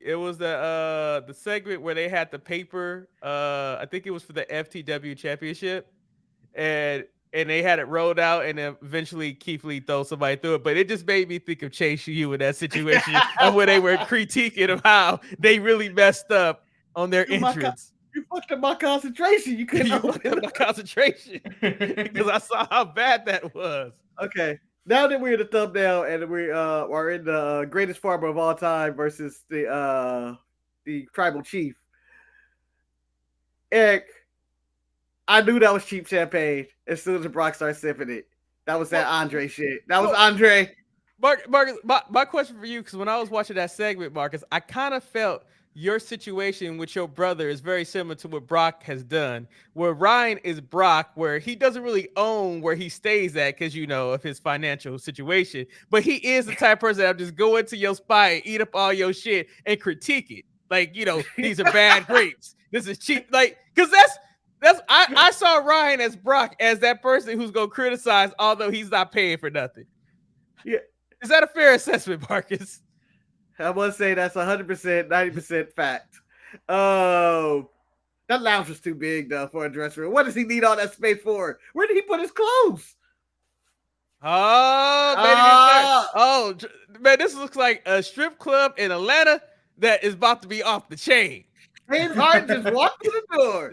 It was the segment where they had the paper. I think it was for the FTW championship, and they had it rolled out, and then eventually Keith Lee throws somebody through it. But it just made me think of Chase U in that situation of where they were critiquing of how they really messed up on their entrance. You fucked up my concentration. You couldn't You fucked up my concentration because I saw how bad that was. Okay. Now that we're in the thumbnail and we are in the greatest farmer of all time versus the tribal chief, Eric, I knew that was cheap champagne as soon as Brock started sipping it. That was that Andre shit. That was Andre. Marcus, my question for you, because when I was watching that segment, Marcus, I kind of felt your situation with your brother is very similar to what Brock has done, where Ryan is Brock, where he doesn't really own where he stays at because, of his financial situation. But he is the type of person that just go into your spot and eat up all your shit and critique it. Like, these are bad grapes. This is cheap. Like, because I saw Ryan as Brock as that person who's going to criticize, although he's not paying for nothing. Yeah. Is that a fair assessment, Marcus? I must say that's 100%, 90% fact. Oh, that lounge was too big, though, for a dressing room. What does he need all that space for? Where did he put his clothes? Oh, man, this looks like a strip club in Atlanta that is about to be off the chain. His heart just walked through the door.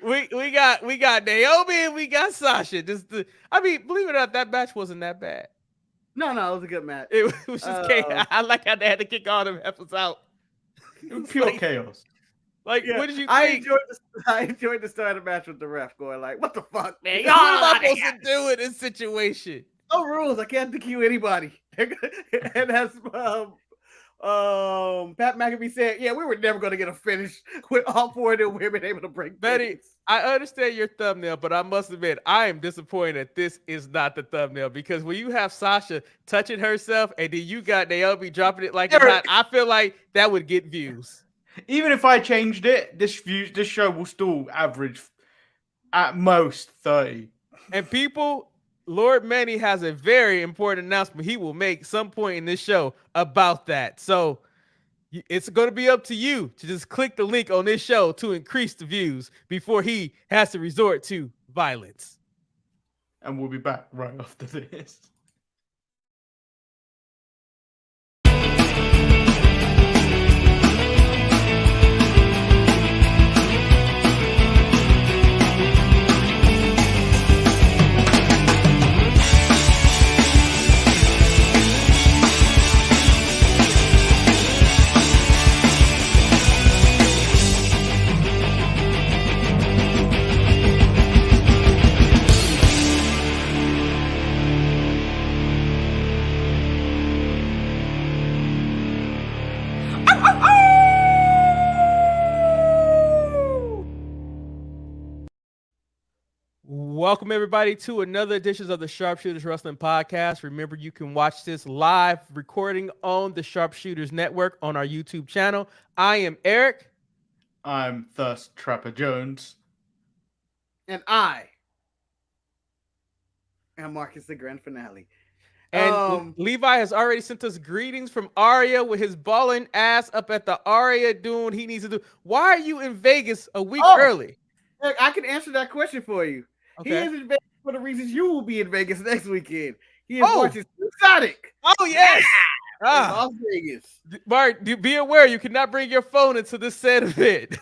Shit. We got Naomi and we got Sasha. Believe it or not, that match wasn't that bad. No, it was a good match. It was just chaos. I like how they had to kick all them heifers out. It was pure chaos. Like, what did you think? I enjoyed the start of the match with the ref going like, "What the fuck, man? What am I supposed to do in this situation? No rules. I can't DQ anybody." And as Pat McAfee said, "Yeah, we were never going to get a finish with all four of them women able to break." Betty, I understand your thumbnail, but I must admit, I am disappointed that this is not the thumbnail, because when you have Sasha touching herself and then you got Naomi dropping it like it's hot, I feel like that would get views. Even if I changed it, this show will still average at most 30. And people, Lord Manny has a very important announcement he will make some point in this show about that. So it's going to be up to you to just click the link on this show to increase the views before he has to resort to violence. And we'll be back right after this. Welcome, everybody, to another edition of the Sharpshooters Wrestling Podcast. Remember, you can watch this live recording on the Sharpshooters Network on our YouTube channel. I am Eric. I'm Thirst Trapper Jones. And I am Marcus, the grand finale. And Levi has already sent us greetings from Aria with his balling ass up at the Aria doing what he needs to do. Why are you in Vegas a week early? Eric, I can answer that question for you. Okay. He is in Vegas for the reasons you will be in Vegas next weekend. He is watching Sonic. Oh, yes. Las Vegas. Mark, be aware you cannot bring your phone into this said event.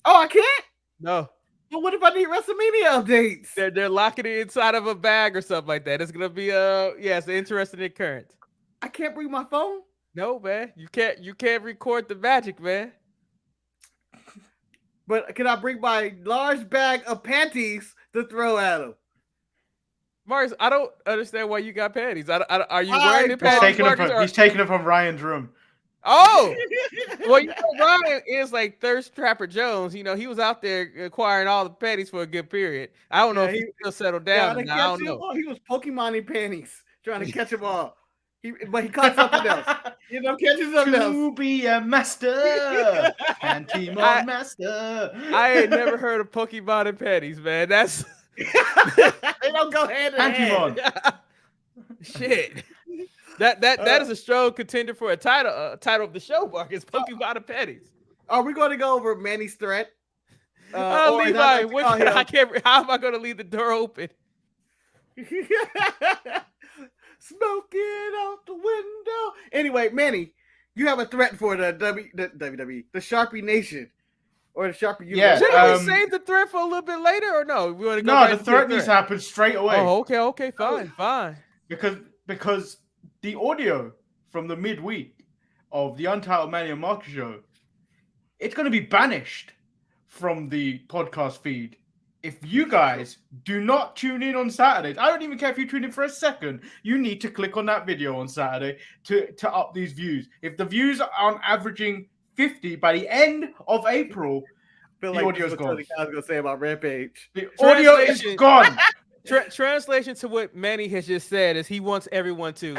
Oh, I can't? No. But what if I need WrestleMania updates? They're locking it inside of a bag or something like that. It's gonna be it's an interesting occurrence. I can't bring my phone? No, man. You can't record the magic, man. But can I bring my large bag of panties to throw at him? Marcus, I don't understand why you got panties. Are you wearing the panties? He's taking it from Ryan's room. Oh, well, Ryan is like Thirst Trapper Jones. He was out there acquiring all the panties for a good period. I don't know if he still settled down. I don't know. He was Pokemon-ing panties, trying to catch them all. But he caught something else. Catching something else. To be a master, Panty-Mon master. I ain't never heard of Pokemon and panties, man. That's they don't go hand in hand. Shit. That is a strong contender for a title of the show, Marcus. Poking by the petties. Are we going to go over Manny's threat? Oh, or as I Levi, like to call him- I can't. How am I going to leave the door open? Smoking out the window. Anyway, Manny, you have a threat for the WWE, the Sharpie Nation, or the Sharpie Yeah, Universe. Should we save the threat for a little bit later, or no? We want to go. No, right the to threat needs to happen straight away. Oh, okay, fine. Because the audio from the midweek of the Untitled Manny and Marcus show, it's going to be banished from the podcast feed. If you guys do not tune in on Saturdays, I don't even care if you tune in for a second, you need to click on that video on Saturday to up these views. If the views aren't averaging 50 by the end of April, I feel the like audio's this is what gone. Tony Khan's gonna say about Rampage. The audio is Translation. gone. Translation to what Manny has just said is he wants everyone to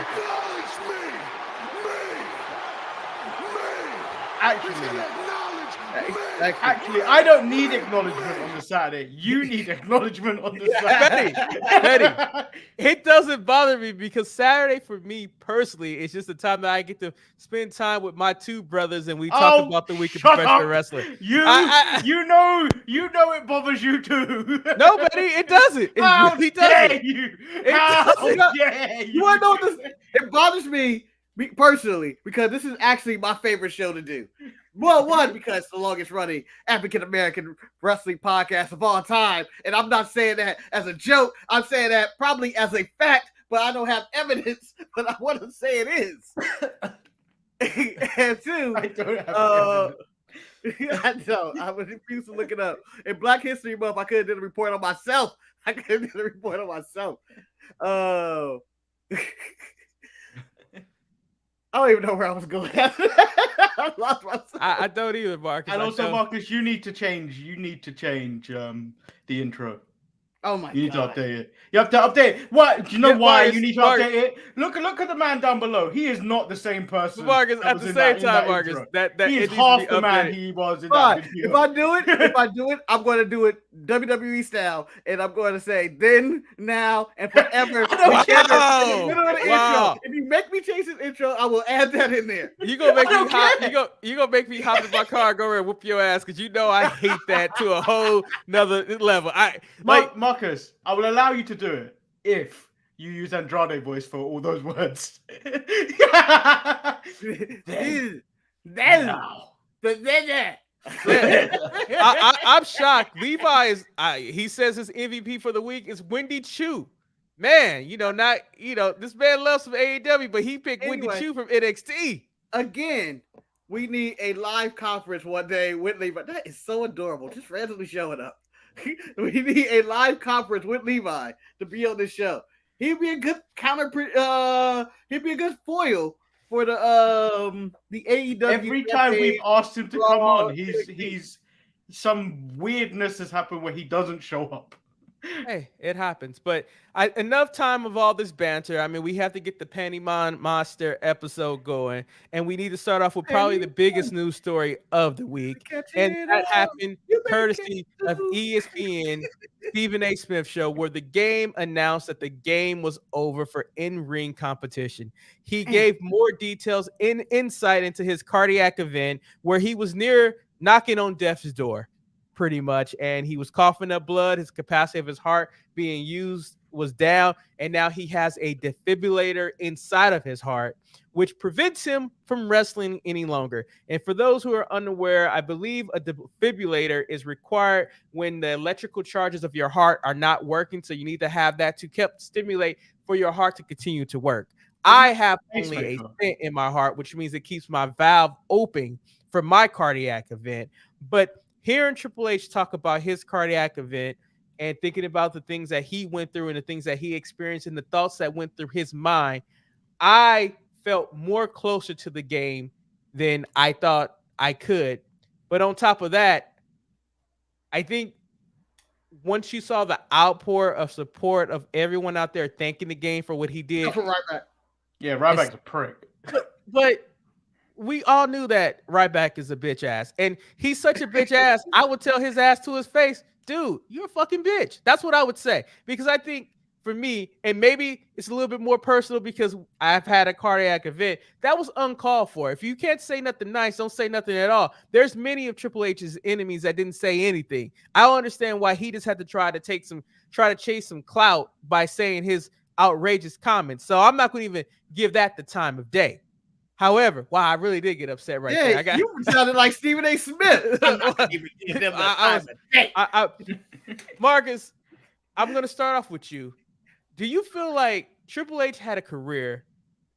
Actually, I don't need acknowledgement on the Saturday. You need acknowledgement on the Saturday. Betty, it doesn't bother me because Saturday for me personally is just the time that I get to spend time with my two brothers and we talk about the week of shut professional up. wrestling. You know it bothers you too. No, Betty, it doesn't. It How really dare doesn't. you? It How doesn't. dare you? You want to know what this? It bothers me personally because this is actually my favorite show to do. Well, one, because it's the longest running African American wrestling podcast of all time. And I'm not saying that as a joke. I'm saying that probably as a fact, but I don't have evidence, but I want to say it is. And two, I don't have evidence. I know. I was refused to look it up. In Black History Month, I could have did a report on myself. Oh. I don't even know where I was going. I lost myself. I don't either, Marcus. And I also, don't. Marcus, you need to change the intro. Oh my You need god. to update it. You have to update it. What? Do you know Yeah, why Marcus, you need to Marcus. update it? Look at the man down below. He is not the same person. Marcus, that at was the in same that time, Marcus, intro. that He it is needs half to be the man updated. he was in Fine. that video. If I do it, I'm going to do it WWE style, and I'm going to say then, now, and forever. Wow. Together in the middle of the Wow. intro. If you make me change this intro, I will add that in there. You gonna make I me don't hop? care. You gonna make me hop in my car and go over and whoop your ass? Because you know I hate that to a whole nother level. Marcus, I will allow you to do it if you use Andrade voice for all those words. I'm shocked. Levi is. He says his MVP for the week is Wendy Chu. Man, this man loves some AEW, but he picked Wendy Anyway. Chu from NXT. Again, we need a live conference one day with Levi. That is so adorable. Just randomly showing up. We need a live conference with Levi to be on this show. He'd be a good he'd be a good foil for the AEW. Every time we've asked him to come Raw, on, he's some weirdness has happened where he doesn't show up. Hey, it happens. But enough time of all this banter. I mean, we have to get the Penny Monster episode going, and we need to start off with probably the biggest news story of the week, and that happened courtesy of ESPN Stephen A. Smith show, where the game announced that the game was over for in-ring competition. He gave more details insight into his cardiac event, where he was near knocking on death's door, pretty much, and he was coughing up blood. His capacity of his heart being used was down, and now he has a defibrillator inside of his heart, which prevents him from wrestling any longer. And for those who are unaware, I believe a defibrillator is required when the electrical charges of your heart are not working, so you need to have that to stimulate for your heart to continue to work. I have only a stent in my heart, which means it keeps my valve open for my cardiac event. But hearing Triple H talk about his cardiac event and thinking about the things that he went through and the things that he experienced and the thoughts that went through his mind, I felt more closer to the game than I thought I could. But on top of that, I think once you saw the outpour of support of everyone out there thanking the game for what he did. Yeah, Ryback's a prick. But we all knew that Ryback is a bitch ass. And he's such a bitch ass, I would tell his ass to his face, dude, you're a fucking bitch. That's what I would say. Because I think for me, and maybe it's a little bit more personal because I've had a cardiac event, that was uncalled for. If you can't say nothing nice, don't say nothing at all. There's many of Triple H's enemies that didn't say anything. I don't understand why he just had to try to chase some clout by saying his outrageous comments. So I'm not going to even give that the time of day. However, wow, I really did get upset right there. You sounded like Stephen A. Smith. I'm not even giving them the time of day. Marcus, I'm going to start off with you. Do you feel like Triple H had a career?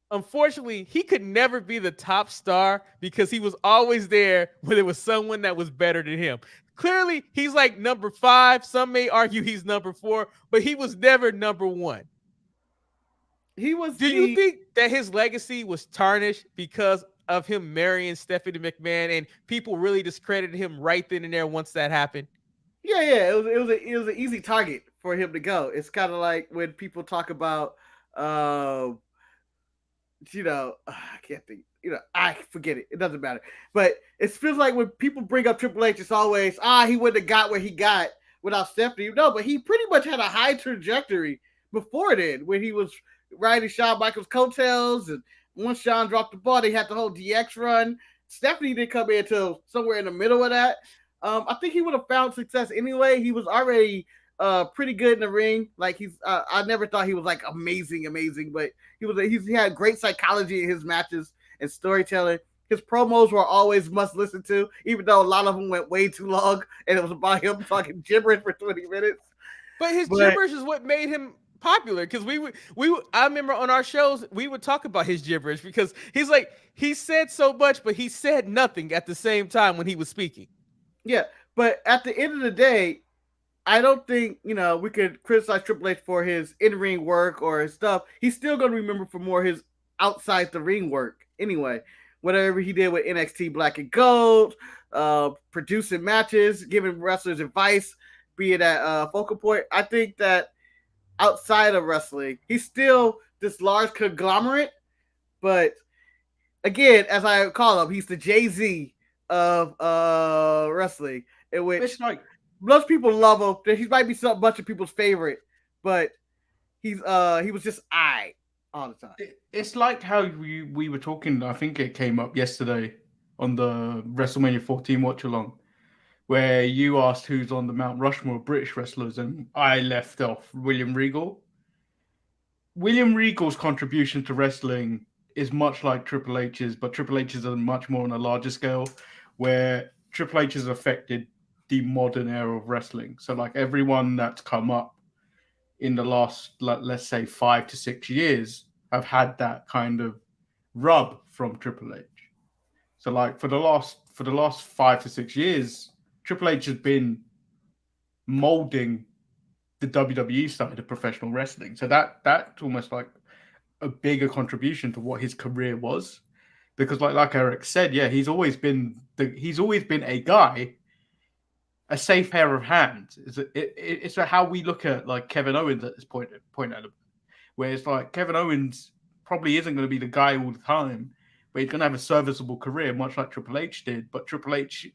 Unfortunately, he could never be the top star because he was always there when there was someone that was better than him. Clearly, he's like number 5. Some may argue he's number 4, but he was never number 1. He was. Do you think that his legacy was tarnished because of him marrying Stephanie McMahon, and people really discredited him right then and there once that happened? Yeah. It was an easy target for him to go. It's kind of like when people talk about, I can't think. I forget it. It doesn't matter. But it feels like when people bring up Triple H, it's always he wouldn't have got where he got without Stephanie. No, but he pretty much had a high trajectory before then when he was riding Shawn Michaels' coattails, and once Shawn dropped the ball, they had the whole DX run. Stephanie didn't come in until somewhere in the middle of that. I think he would have found success anyway. He was already pretty good in the ring. Like I never thought he was like amazing, but he had great psychology in his matches and storytelling. His promos were always must listen to, even though a lot of them went way too long and it was about him talking gibberish for 20 minutes. But his gibberish is what made him popular, because I remember on our shows we would talk about his gibberish because he said so much, but he said nothing at the same time when he was speaking. Yeah, but at the end of the day, I don't think we could criticize Triple H for his in-ring work or his stuff. He's still going to remember for more his outside the ring work anyway. Whatever he did with NXT Black and Gold, producing matches, giving wrestlers advice, be it at Focal Point. I think that outside of wrestling, he's still this large conglomerate, but again, as I call him, he's the Jay-Z of wrestling, in which it's like most people love him. He might be a bunch of people's favorite, but he was just all the time. It's like how we were talking, I think it came up yesterday on the WrestleMania 14 watch along, where you asked who's on the Mount Rushmore of British wrestlers, and I left off William Regal. William Regal's contribution to wrestling is much like Triple H's, but Triple H's are much more on a larger scale, where Triple H has affected the modern era of wrestling. So like everyone that's come up in the last, let's say, 5 to 6 years, have had that kind of rub from Triple H. So like for the last 5 to 6 years, Triple H has been molding the WWE side of professional wrestling. So that's almost like a bigger contribution to what his career was. Because like Eric said, yeah, he's always been a guy, a safe pair of hands. It's how we look at like Kevin Owens at this point at him, where it's like Kevin Owens probably isn't going to be the guy all the time, but he's going to have a serviceable career, much like Triple H did. But Triple H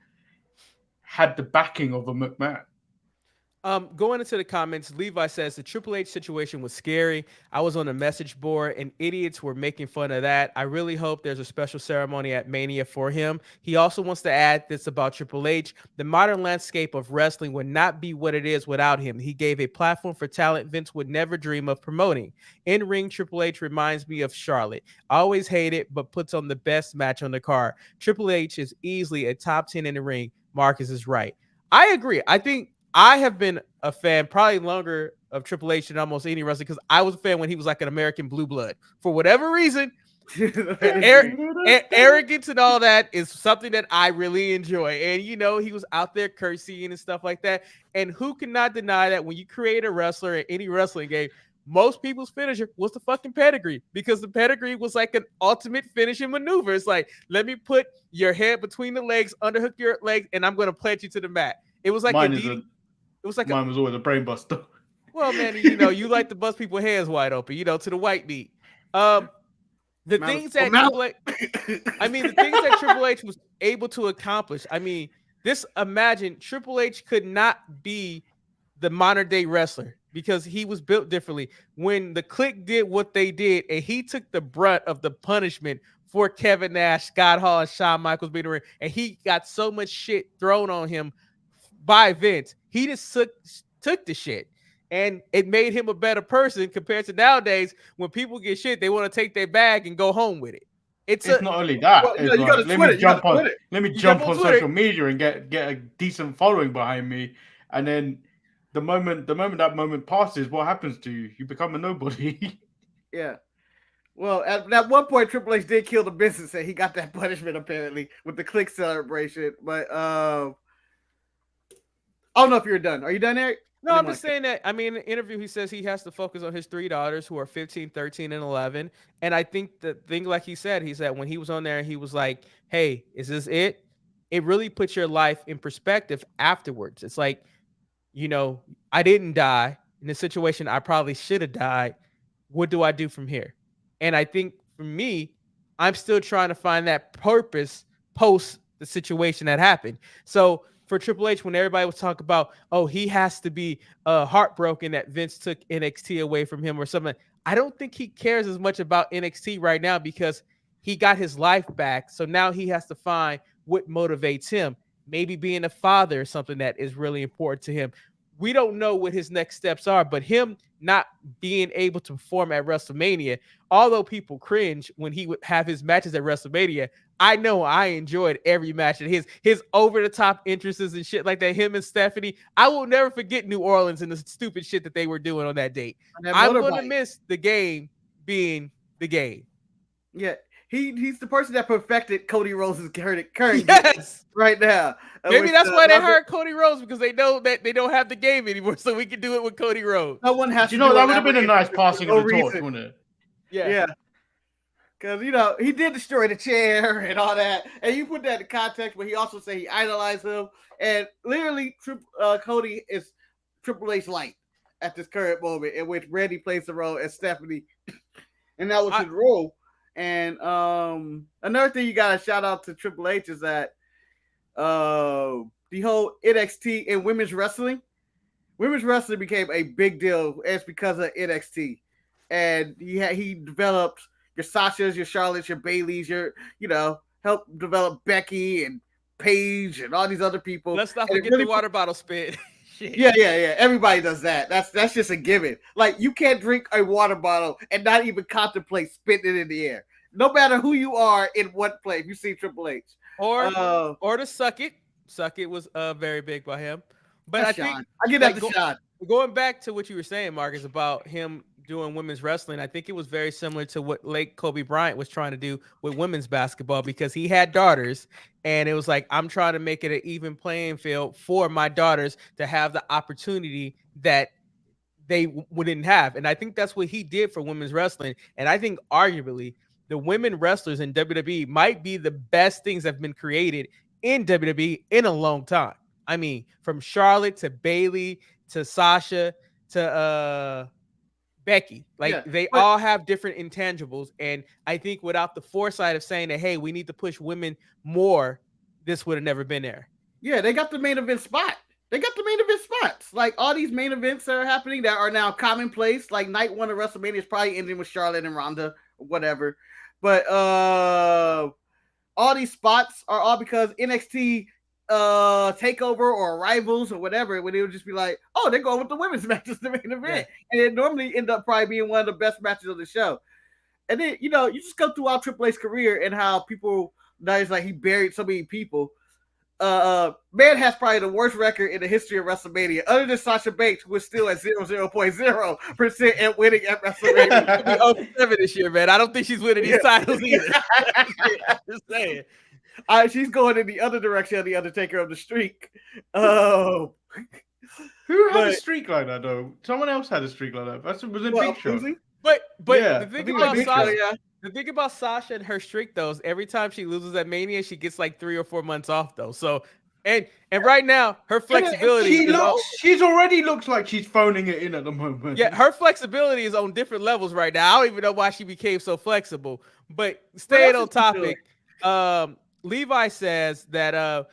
had the backing of a McMahon. Going into the comments, Levi says the Triple H situation was scary. I was on a message board and idiots were making fun of that. I really hope there's a special ceremony at Mania for him. He also wants to add this about Triple H. The modern landscape of wrestling would not be what it is without him. He gave a platform for talent Vince would never dream of promoting. In ring, Triple H reminds me of Charlotte. Always hate it, but puts on the best match on the card. Triple H is easily a top 10 in the ring. Marcus is right. I agree. I think I have been a fan probably longer of Triple H than almost any wrestler, because I was a fan when he was like an American blue blood. For whatever reason, arrogance and all that is something that I really enjoy. And, he was out there cursing and stuff like that. And who cannot deny that when you create a wrestler in any wrestling game, most people's finisher was the fucking pedigree, because the pedigree was like an ultimate finishing maneuver. It's like, let me put your head between the legs, underhook your legs, and I'm going to plant you to the mat. It was like mine was always a brain buster. Well, man, you like to bust people's heads wide open, to the white meat. The things that Triple H was able to accomplish. I mean, imagine Triple H could not be the modern day wrestler. because he was built differently. When the Clique did what they did, and he took the brunt of the punishment for Kevin Nash, Scott Hall, and Shawn Michaels being around, and he got so much shit thrown on him by Vince. He just took the shit. And it made him a better person compared to nowadays when people get shit, they want to take their bag and go home with it. It's not only that. Well, it's you like, gotta let Twitter, me you gotta jump on, Twitter. let me You jump jump on on Twitter. social media and get a decent following behind me, and then the moment that moment passes, what happens to you? You become a nobody. Yeah. Well, at that one point, Triple H did kill the business, and he got that punishment apparently with the Clique celebration. But I don't know if you're done. Are you done, Eric? No, I'm just saying that. I mean, in the interview, he says he has to focus on his 3 daughters who are 15, 13, and 11. And I think the thing, like he said when he was on there, he was like, hey, is this it? It really puts your life in perspective afterwards. It's like, you know, I didn't die in a situation I probably should have died. What do I do from here? And I think for me, I'm still trying to find that purpose post the situation that happened. So for Triple H, when everybody was talking about, oh, he has to be heartbroken that Vince took NXT away from him or something, I don't think he cares as much about NXT right now because he got his life back. So now he has to find what motivates him. Maybe being a father is something that is really important to him. We don't know what his next steps are, but him not being able to perform at WrestleMania, although people cringe when he would have his matches at WrestleMania, I know I enjoyed every match and his over-the-top entrances and shit like that, him and Stephanie. I will never forget New Orleans and the stupid shit that they were doing on that date. I'm going to miss the game being the game. Yeah. He's the person that perfected Cody Rhodes' current yes. right now. Maybe that's why they hired Cody Rhodes, because they know that they don't have the game anymore, so we can do it with Cody Rhodes. No one has to that would have been a nice passing of the torch, wouldn't it? Yeah. Because, he did destroy the chair and all that. And you put that in context, but he also said he idolized him. And literally, Cody is Triple H light at this current moment, in which Randy plays the role as Stephanie. And that was his role. And another thing you got to shout out to Triple H is that the whole NXT and women's wrestling became a big deal. It's because of NXT. And he developed your Sashas, your Charlottes, your Baileys, helped develop Becky and Paige and all these other people. Let's not forget the water bottle spit. Yeah. Everybody does that. That's just a given. Like, you can't drink a water bottle and not even contemplate spitting it in the air. No matter who you are in what place, you see Triple H. Or to suck it. Suck it was very big by him. But I think I get that to Sean. Going back to what you were saying, Marcus, about him doing women's wrestling, I think it was very similar to what late Kobe Bryant was trying to do with women's basketball, because he had daughters, and it was like, I'm trying to make it an even playing field for my daughters to have the opportunity that they wouldn't have. And I think that's what he did for women's wrestling. And I think arguably the women wrestlers in WWE might be the best things that have been created in WWE in a long time. I mean, from Charlotte to Bayley to Sasha to Becky, they all have different intangibles. And I think without the foresight of saying that, hey, we need to push women more, this would have never been there. Yeah, they got the main event spot. Like, all these main events that are happening that are now commonplace, like night 1 of WrestleMania is probably ending with Charlotte and Ronda or whatever. But all these spots are all because NXT takeover or rivals or whatever, when it would just be like, oh, they're going with the women's matches, the main event. And it normally end up probably being one of the best matches of the show. And then, you just go throughout Triple H's career and how people, now it's like he buried so many people. Man has probably the worst record in the history of WrestleMania, other than Sasha Banks, who is still at 0.0% at winning at WrestleMania. She'll be 0-7 this year, man. I don't think she's winning these titles either. Just saying. She's going in the other direction of the Undertaker of the streak. Oh. Who had a streak like that, though? Someone else had a streak like that. That was in Big Show. But the thing about Sasha and her streak, though, is every time she loses at Mania, she gets like 3 or 4 months off, though. So, and right now, her flexibility she's already looks like she's phoning it in at the moment. Yeah, her flexibility is on different levels right now. I don't even know why she became so flexible. But staying on topic, Levi says that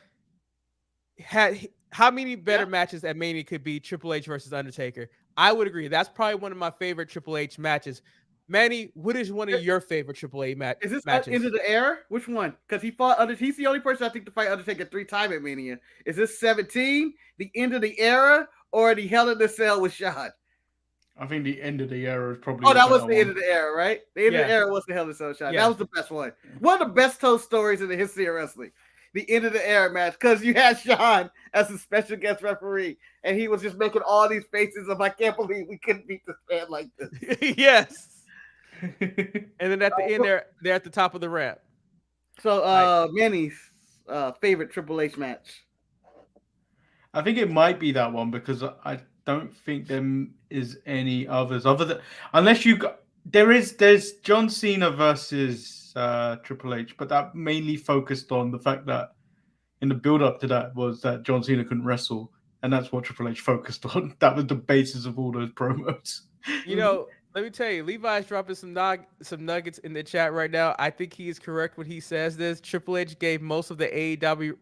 how many better matches at Mania could be Triple H versus Undertaker? I would agree. That's probably one of my favorite Triple H matches. Manny, what is one of your favorite Triple H Is this matches? End of the Era? Which one? Because he's the only person I think to fight Undertaker 3 times at Mania. Is this 17, the End of the Era, or the Hell in the Cell with Shawn? I think the End of the Era is probably. Oh, that was the End of the Era, right? The End of the Era was the Hell in the Cell with Shawn. Yeah. That was the best one. One of the best told stories in the history of wrestling. The End of the Era match, because you had Shawn as a special guest referee, and he was just making all these faces of, I can't believe we couldn't beat this man like this. Yes. And then at the end, they're at the top of the ramp. So, Manny's favorite Triple H match. I think it might be that one because I don't think there is any others other than unless you got there's John Cena versus Triple H, but that mainly focused on the fact that in the build up to that was that John Cena couldn't wrestle, and that's what Triple H focused on. That was the basis of all those promos. You know, let me tell you, Levi's dropping some nuggets in the chat right now. I think he is correct when he says this. Triple H gave most of the AEW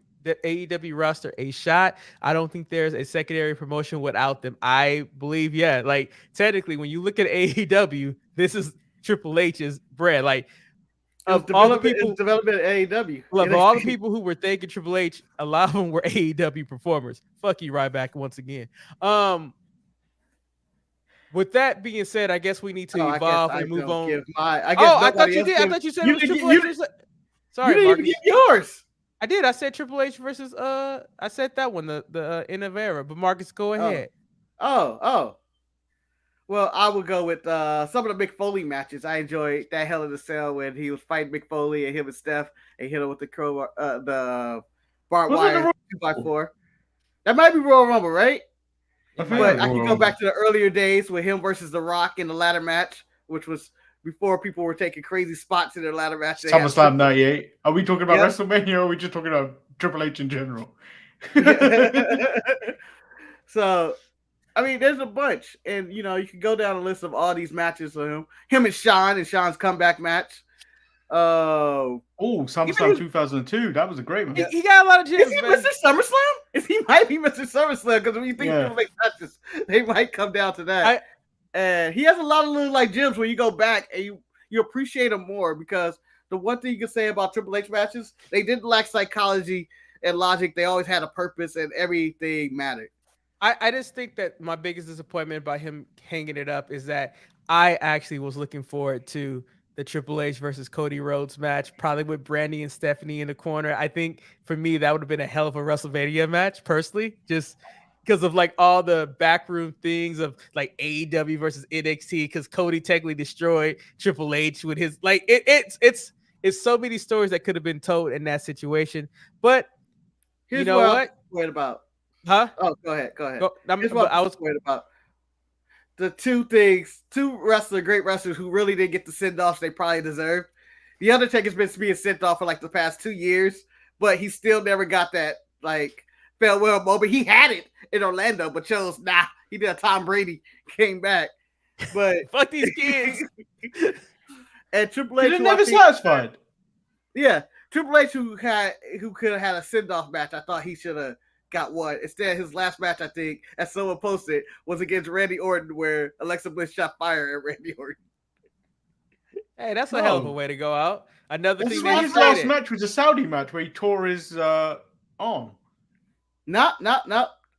roster a shot. I don't think there's a secondary promotion without them. I believe, like technically, when you look at AEW, this is Triple H's bread. Like all the people development at AEW. Look, all the people who were thanking Triple H, a lot of them were AEW performers. Fuck you, Ryback, once again. With that being said, I guess we need to evolve and move on. I thought you did. I thought you said it was Triple H. Sorry, you didn't even give yours. I did. I said Triple H versus I said that one, the End of Era. But Marcus, go ahead. Oh. Well, I would go with some of the Mick Foley matches. I enjoyed that Hell in the Cell when he was fighting Mick Foley and him and Steph and hit him with the the barbed wire 2x4. That might be Royal Rumble, right? But I can go back to the earlier days with him versus The Rock in the ladder match, which was before people were taking crazy spots in their ladder match. SummerSlam 98. Are we talking about WrestleMania or are we just talking about Triple H in general? So, I mean, there's a bunch. And, you can go down a list of all these matches of him. Him and Sean's comeback match. SummerSlam 2002. That was a great match. He got a lot of gems. Is he Mr. SummerSlam? He might be Mr. SummerSlam because when you think of matches, they might come down to that. And he has a lot of little gems when you go back and you appreciate him more because the one thing you can say about Triple H matches, they didn't lack psychology and logic. They always had a purpose and everything mattered. I just think that my biggest disappointment by him hanging it up is that I actually was looking forward to the Triple H versus Cody Rhodes match, probably with Brandy and Stephanie in the corner. I think for me, that would have been a hell of a WrestleMania match, personally, just because of all the backroom things of AEW versus NXT, because Cody technically destroyed Triple H with his it's so many stories that could have been told in that situation. But here's what I'm worried about. Huh? Oh, go ahead. Here's what I was worried about. The two great wrestlers who really didn't get the send-offs they probably deserved. The Undertaker's been being sent off for the past 2 years, but he still never got that farewell moment. He had it in Orlando, but chose he did a Tom Brady, came back. But fuck these kids. And Triple H was never satisfied. Yeah, Triple H who could have had a send-off match. I thought he should have got one. Instead, his last match, I think, as someone posted, was against Randy Orton, where Alexa Bliss shot fire at Randy Orton. Hey, that's a hell of a way to go out. Another thing that his last match was a Saudi match where he tore his arm. Not.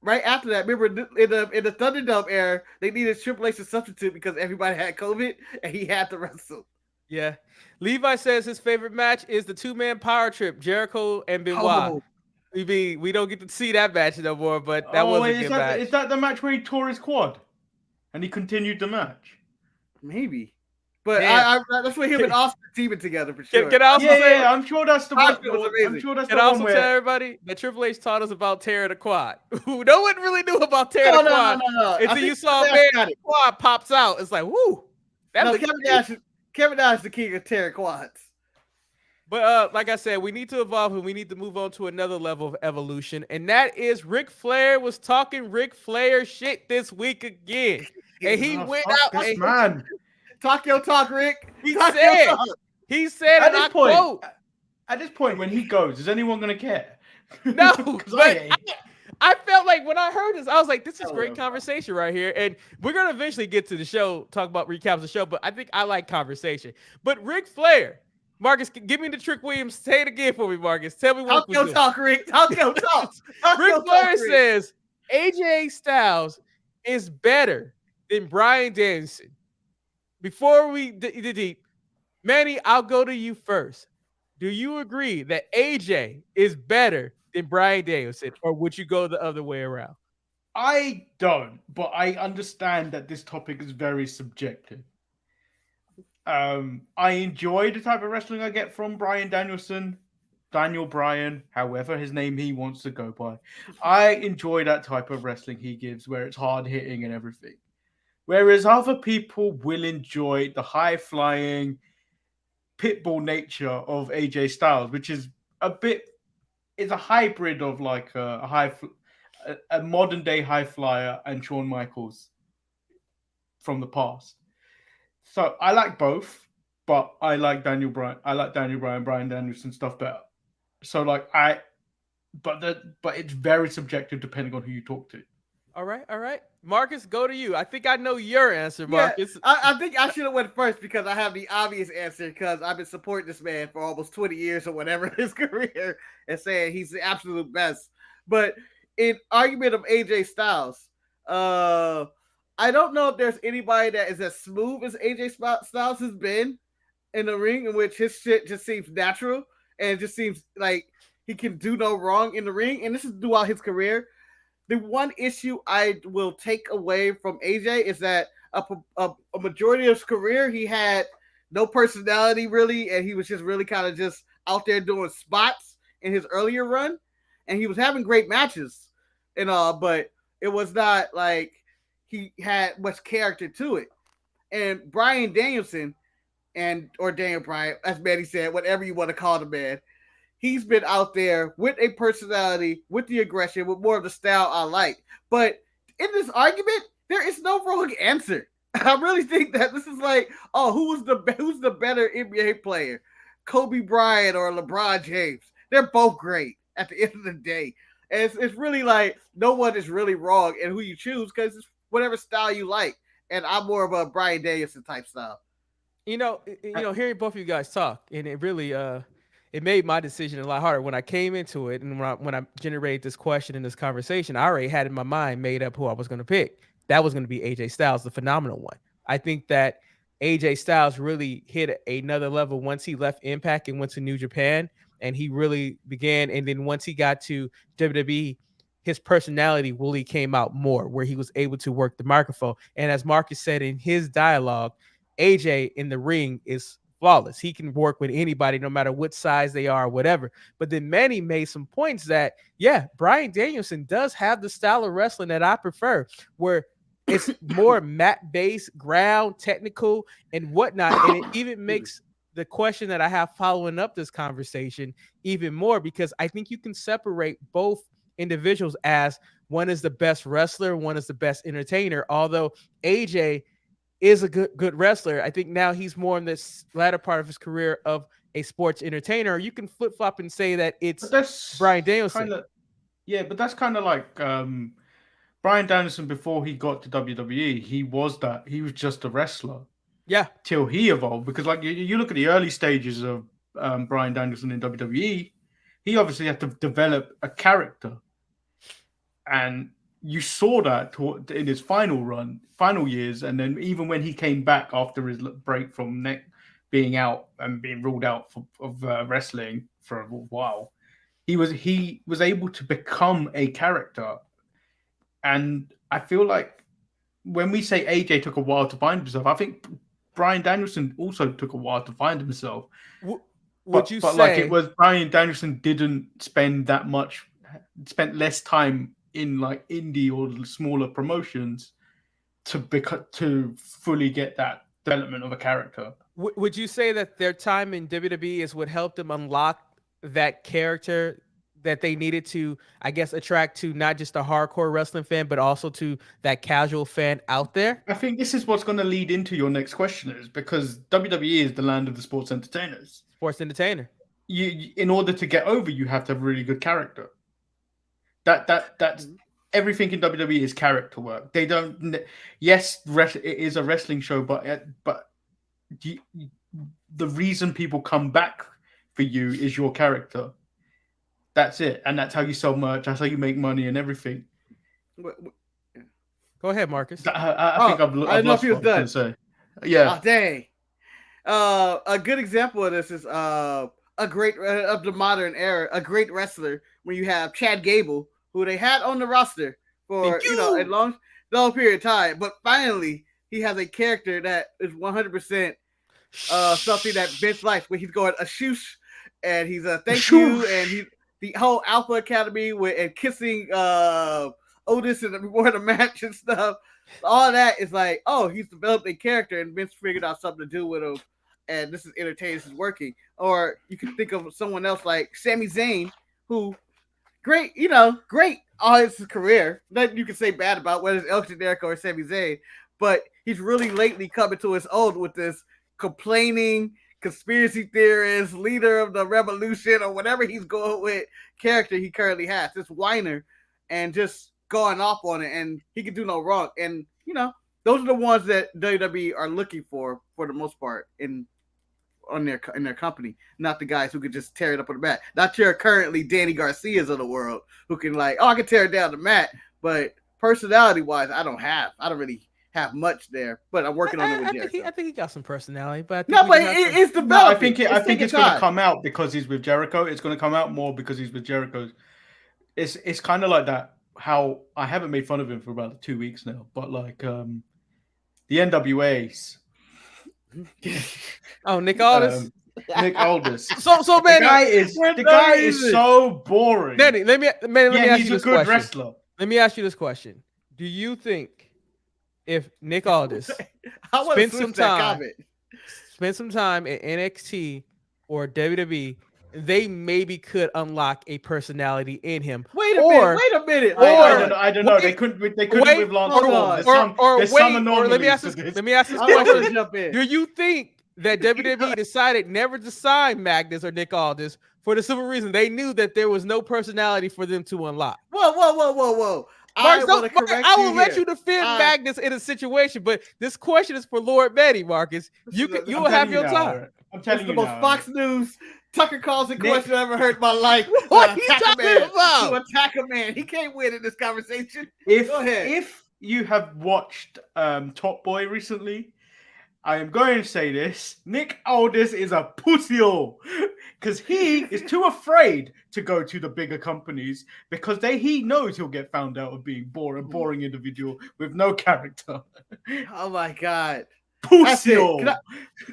Right after that, remember in the Thunderdome era, they needed Triple H to substitute because everybody had COVID and he had to wrestle. Yeah. Levi says his favorite match is the 2-man power trip, Jericho and Benoit. We don't get to see that match no more, but that was a good match. Is that the match where he tore his quad and he continued the match? Maybe. But that's where him and Austin teaming together for sure. Can I also say, I'm sure that's the one. Can I also tell everybody that Triple H taught us about tearing the quad? No one really knew about tearing the quad. No. Until you saw a man, the quad pops out. It's like, woo. Kevin Nash is the king of tearing quads. But like I said, we need to evolve and we need to move on to another level of evolution. And that is Ric Flair was talking Ric Flair shit this week again. And he went out and man. Talk your talk, Rick. He said, and I quote, at this point, when he goes, is anyone going to care? No, but I felt like when I heard this, I was like, this is Oh, great no. conversation right here. And we're going to eventually get to the show, talk about recaps of the show, but I think I like conversation. But Ric Flair, Marcus, give me the Trick Williams. Say it again for me, Marcus. Tell me what Talk your talk, Rick. Talk your talk. Talk Ric your Flair talk, Rick. says AJ Styles is better than Bryan Danielson. Before we deep, Manny, I'll go to you first. Do you agree that AJ is better than Bryan Danielson, or would you go the other way around? I don't, but I understand that this topic is very subjective. I enjoy the type of wrestling I get from Bryan Danielson, Daniel Bryan, however his name he wants to go by. I enjoy that type of wrestling he gives, where it's hard hitting and everything. Whereas other people will enjoy the high flying pitbull nature of AJ Styles, which is it's a hybrid of like a modern day high flyer and Shawn Michaels from the past. So I like both, but I like Daniel Bryan. I like Daniel Bryan, Bryan Danielson stuff better. So but it's very subjective depending on who you talk to. All right. Marcus, go to you. I think I know your answer, Yeah, Marcus. I think I should have went first because I have the obvious answer because I've been supporting this man for almost 20 years or whatever in his career and saying he's the absolute best. But in argument of AJ Styles, I don't know if there's anybody that is as smooth as AJ Styles has been in the ring, in which his shit just seems natural and it just seems like he can do no wrong in the ring. And this is throughout his career. The one issue I will take away from AJ is that a majority of his career, he had no personality really, and he was just really kind of just out there doing spots in his earlier run. And he was having great matches and all, but it was not like he had much character to it. And Bryan Danielson or Daniel Bryan, as Manny said, whatever you want to call the man, he's been out there with a personality, with the aggression, with more of the style I like. But in this argument, there is no wrong answer. I really think that this is like, who's the better NBA player, Kobe Bryant or LeBron James? They're both great at the end of the day. And it's really like no one is really wrong in who you choose because it's whatever style you like. And I'm more of a Bryan Danielson type style. Hearing both of you guys talk, and it really it made my decision a lot harder when I came into it, and when I generated this question in this conversation, I already had in my mind made up who I was going to pick. That was going to be AJ Styles, the phenomenal one. I think that AJ Styles really hit another level once he left Impact and went to New Japan, and he really began. And then once he got to WWE, his personality really came out more, where he was able to work the microphone. And as Marcus said in his dialogue, AJ in the ring is flawless. He can work with anybody, no matter what size they are, or whatever. But then Manny made some points that, yeah, Bryan Danielson does have the style of wrestling that I prefer, where it's more mat-based, ground, technical, and whatnot. And it even makes the question that I have following up this conversation even more, because I think you can separate both individuals as one is the best wrestler, one is the best entertainer. Although AJ is a good wrestler, I think now he's more in this latter part of his career of a sports entertainer. You can flip flop and say that it's Bryan Danielson. But that's kind of like Bryan Danielson before he got to WWE. He was just a wrestler. Yeah. Till he evolved, because like you look at the early stages of Bryan Danielson in WWE, he obviously had to develop a character, and you saw that in his final years, and then even when he came back after his break from being out and being ruled out of wrestling for a while, he was able to become a character. And I feel like when we say AJ took a while to find himself, I think Bryan Danielson also took a while to find himself. But like it was Bryan Danielson didn't spend less time in like indie or smaller promotions to fully get that development of a character. Would you say that their time in WWE is what helped them unlock that character that they needed to, I guess, attract to not just a hardcore wrestling fan, but also to that casual fan out there? I think this is what's going to lead into your next question, is because WWE is the land of the sports entertainers. Sports entertainer. In order to get over, you have to have a really good character. That's everything in WWE is character work. They don't. Yes, it is a wrestling show, but the reason people come back for you is your character. That's it, and that's how you sell merch. That's how you make money and everything. Go ahead, Marcus. I think I've I didn't know if lost he was what I done. was gonna say. Yeah. Oh, dang. A good example of this is a great of the modern era, a great wrestler when you have Chad Gable, who they had on the roster for a long period of time, but finally he has a character that is 100% something that Vince likes, where he's going a shoosh, and he's a thank you, and he the whole Alpha Academy and kissing Otis and before the match and stuff. All that is like, oh, he's developed a character, and Vince figured out something to do with him, and this is entertaining, this is working. Or you can think of someone else like Sami Zayn, who great all his career. Nothing you can say bad about whether it's El Generico or Sami Zayn, but he's really lately coming to his own with this complaining conspiracy theorist, leader of the revolution, or whatever he's going with character he currently has. This whiner and just going off on it, and he can do no wrong. And those are the ones that WWE are looking for the most part in their company, not the guys who could just tear it up on the mat. Not your currently Danny Garcias of the world who can I can tear it down the mat, but personality wise, I don't really have much there, but I'm working on it with Jericho. I think he got some personality, but it's developing. No, I think it's going to come out because he's with Jericho. It's going to come out more because he's with Jericho. It's kind of like that. How I haven't made fun of him for about 2 weeks now, but the NWAs. Oh, Nick Aldis. Nick Aldis. So man, the guy is so boring. Manny, let me ask you this question. He's a good wrestler. Let me ask you this question: do you think if Nick Aldis spent some time at NXT or WWE, they maybe could unlock a personality in him? Wait a minute. I don't know. They couldn't with Lance Storm. Let me ask this question. Do you think that WWE decided never to sign Magnus or Nick Aldis for the simple reason they knew that there was no personality for them to unlock? Whoa. Marcus, I will let you defend Magnus in a situation, but this question is for Lord Betty, Marcus. You will have your time. I'm telling you, the most Fox News Tucker Carlson question I ever heard in my life. What are you talking about? To attack a man, he can't win in this conversation. Go ahead. If you have watched Top Boy recently, I am going to say this: Nick Aldis is a pussy-o, because he is too afraid to go to the bigger companies because he knows he'll get found out of being boring individual with no character. Oh my God. Pussy-o.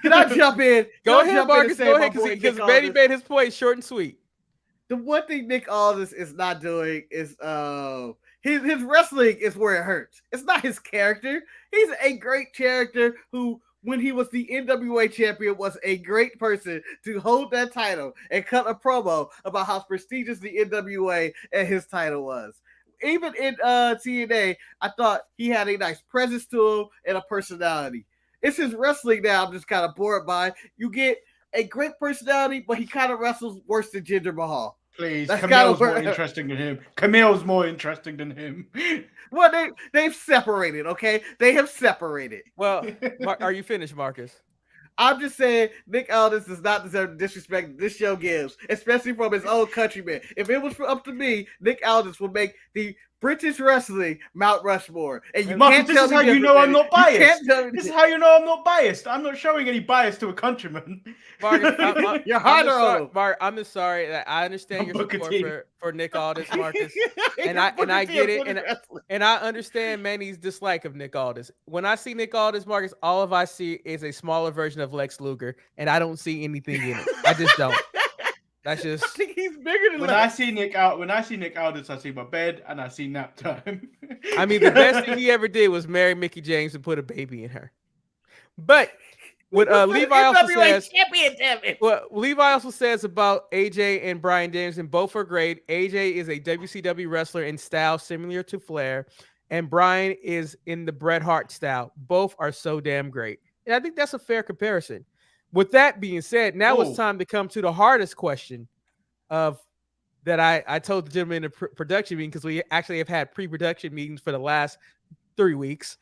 Can I jump in? Go ahead, Marcus. Go ahead, because Betty made his point short and sweet. The one thing Nick Aldis is not doing is his wrestling is where it hurts. It's not his character. He's a great character who, when he was the NWA champion, was a great person to hold that title and cut a promo about how prestigious the NWA and his title was. Even in TNA, I thought he had a nice presence to him and a personality. It's his wrestling now I'm just kind of bored by. You get a great personality, but he kind of wrestles worse than Jinder Mahal. Please, Camille's more interesting than him. Camille's more interesting than him. Well, they've separated, okay? They have separated. Well, are you finished, Marcus? I'm just saying Nick Aldis does not deserve the disrespect this show gives, especially from his own countrymen. If it was up to me, Nick Aldis would make the British wrestling Mount Rushmore. And you Marcus, can't this tell is me how you know I'm not biased. This is how you know I'm not biased. I'm not showing any bias to a countryman. Marcus, you're harder on him. Mark, I'm just sorry that I understand your support for Nick Aldis, Marcus, and I get it, and I understand Manny's dislike of Nick Aldis. When I see Nick Aldis, Marcus, all I see is a smaller version of Lex Luger, and I don't see anything in it. I just don't. That's just. I think he's bigger than. When I see Nick Aldis, I see my bed and I see nap time. I mean, the best thing he ever did was marry Mickie James and put a baby in her. But what Levi also says about AJ and Brian Danielson, both are great. AJ is a WCW wrestler in style similar to Flair, and Brian is in the Bret Hart style. Both are so damn great, and I think that's a fair comparison. With that being said, now it's time to come to the hardest question of that I told the gentleman in the production meeting, because we actually have had pre-production meetings for the last 3 weeks.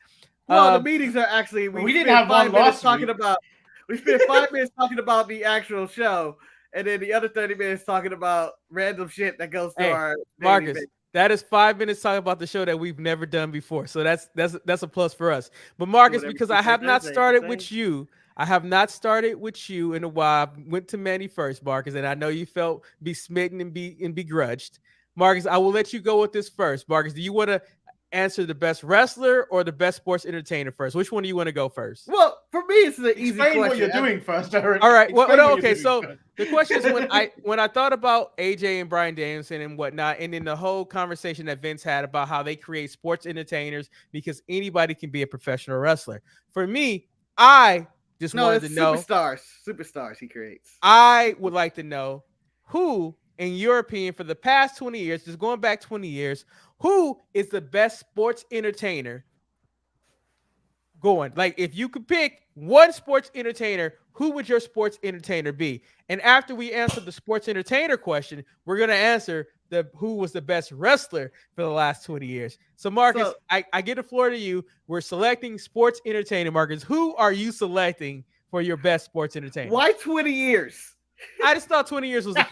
Well, the meetings are actually we didn't have one last talking week. about. We spent 5 minutes talking about the actual show, and then the other 30 minutes talking about random shit that goes through our Marcus. That is 5 minutes talking about the show that we've never done before. So that's a plus for us. But Marcus, because I have not started with you, in a while. I went to Manny first, Marcus, and I know you felt be smitten and begrudged. Marcus, I will let you go with this first. Marcus, do you want to answer the best wrestler or the best sports entertainer first? Which one do you want to go first? Well, for me, it's an easy question. Explain what you're doing first, Eric. All right. Well, okay. So the question is, when I thought about AJ and Bryan Danielson and whatnot, and then the whole conversation that Vince had about how they create sports entertainers because anybody can be a professional wrestler. For me, I just wanted to know superstars he creates. I would like to know who, in your opinion, for the past 20 years, just going back 20 years, who is the best sports entertainer going? Like, if you could pick one sports entertainer, who would your sports entertainer be? And after we answer the sports entertainer question, we're going to answer who was the best wrestler for the last 20 years. So, Marcus, I get the floor to you. We're selecting sports entertainer. Marcus, who are you selecting for your best sports entertainer? Why 20 years? I just thought 20 years was a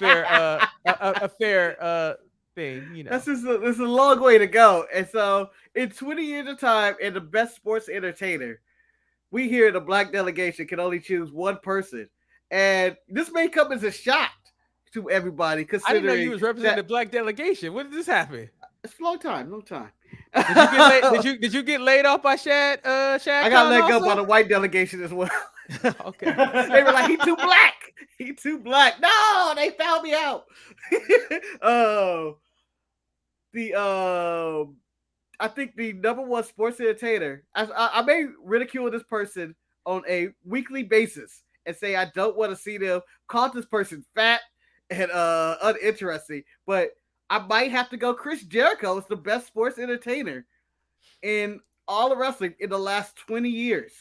fair thing, you know. This is a long way to go. And so in 20 years of time, and the best sports entertainer, we here in the Black delegation can only choose one person. And this may come as a shock to everybody, considering I didn't know you was representing the Black delegation. When did this happen? It's a long time. Did you get laid off by Shad? I got let go by the white delegation as well. Okay. They were like, he too black. He too black. No, they found me out. I think the number one sports entertainer, I may ridicule this person on a weekly basis and say I don't want to see them, call this person fat and uninteresting, but I might have to go Chris Jericho is the best sports entertainer in all of wrestling in the last 20 years,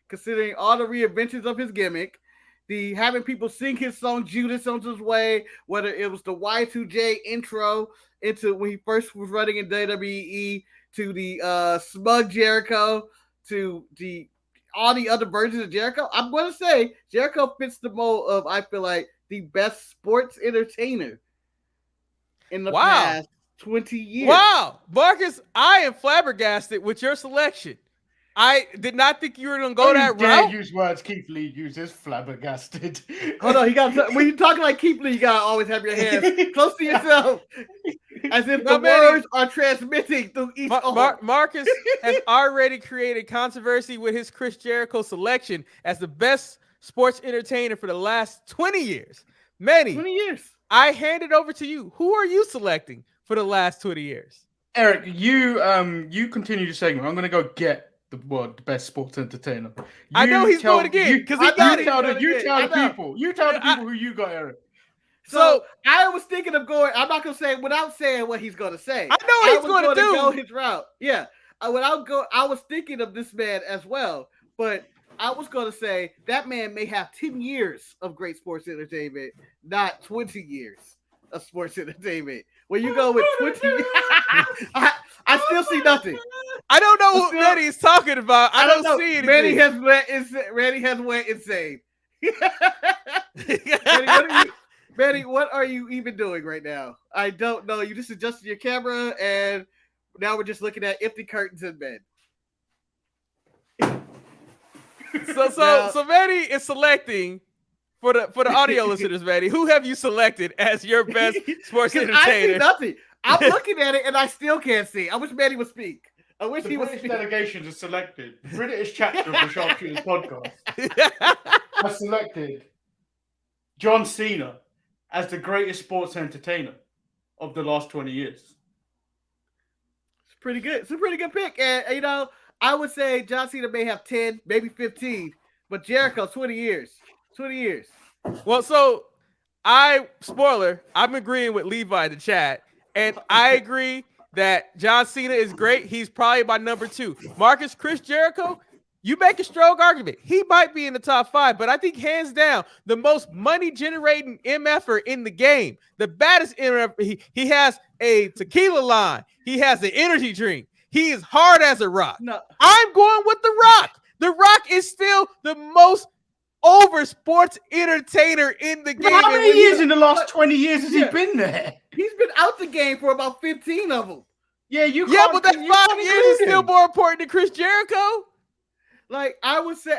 considering all the reinventions of his gimmick, the having people sing his song Judas on his way, whether it was the Y2J intro into when he first was running in WWE, to the smug Jericho, to all the other versions of Jericho. I'm going to say Jericho fits the mold of, I feel like, the best sports entertainer in the past 20 years. Wow, Marcus, I am flabbergasted with your selection. I did not think you were going to go that route. Use words Keith Lee uses, flabbergasted. Hold on, when you're talking like Keith Lee, you gotta always have your hands close to yourself, as if the words are transmitting through each arm. Marcus has already created controversy with his Chris Jericho selection as the best sports entertainer for the last 20 years. Manny, 20 years. I hand it over to you. Who are you selecting for the last 20 years? Eric, you continue the segment. I'm going to go get the best sports entertainer. I know he's going again because he got it. You tell the people who you got, Eric. So I was thinking of going. I'm not going to say without saying what he's going to say. I know what he's going to do. Go his route. Yeah. I was thinking of this man as well, but I was going to say that man may have 10 years of great sports entertainment, not 20 years of sports entertainment. When you go with 20, I still see nothing. I don't know what Manny is talking about. I don't see anything. Manny has went insane. Manny, what are you even doing right now? I don't know. You just adjusted your camera, and now we're just looking at empty curtains in bed. So Manny is selecting for the audio listeners, Manny. Who have you selected as your best sports entertainer? I see nothing. I'm looking at it and I still can't see. I wish Manny would speak. I wish he would speak. The British delegation has selected the British chapter of the Sharpshooters podcast. Has selected John Cena as the greatest sports entertainer of the last 20 years. It's pretty good. It's a pretty good pick, and I would say John Cena may have 10, maybe 15, but Jericho 20 years. 20 years. Well, so I'm agreeing with Levi in the chat, and I agree that John Cena is great. He's probably my number 2. Marcus, Chris Jericho, You make a strong argument. He might be in the top 5, but I think hands down, the most money-generating MFer in the game, the baddest MFer, he has a tequila line. He has an energy drink. He is hard as a rock. No. I'm going with The Rock. The Rock is still the most over sports entertainer in the game. How many years in the last 20 years has he been there? He's been out the game for about 15 of them. Yeah, but that 5 years is still more important than Chris Jericho. Like I would say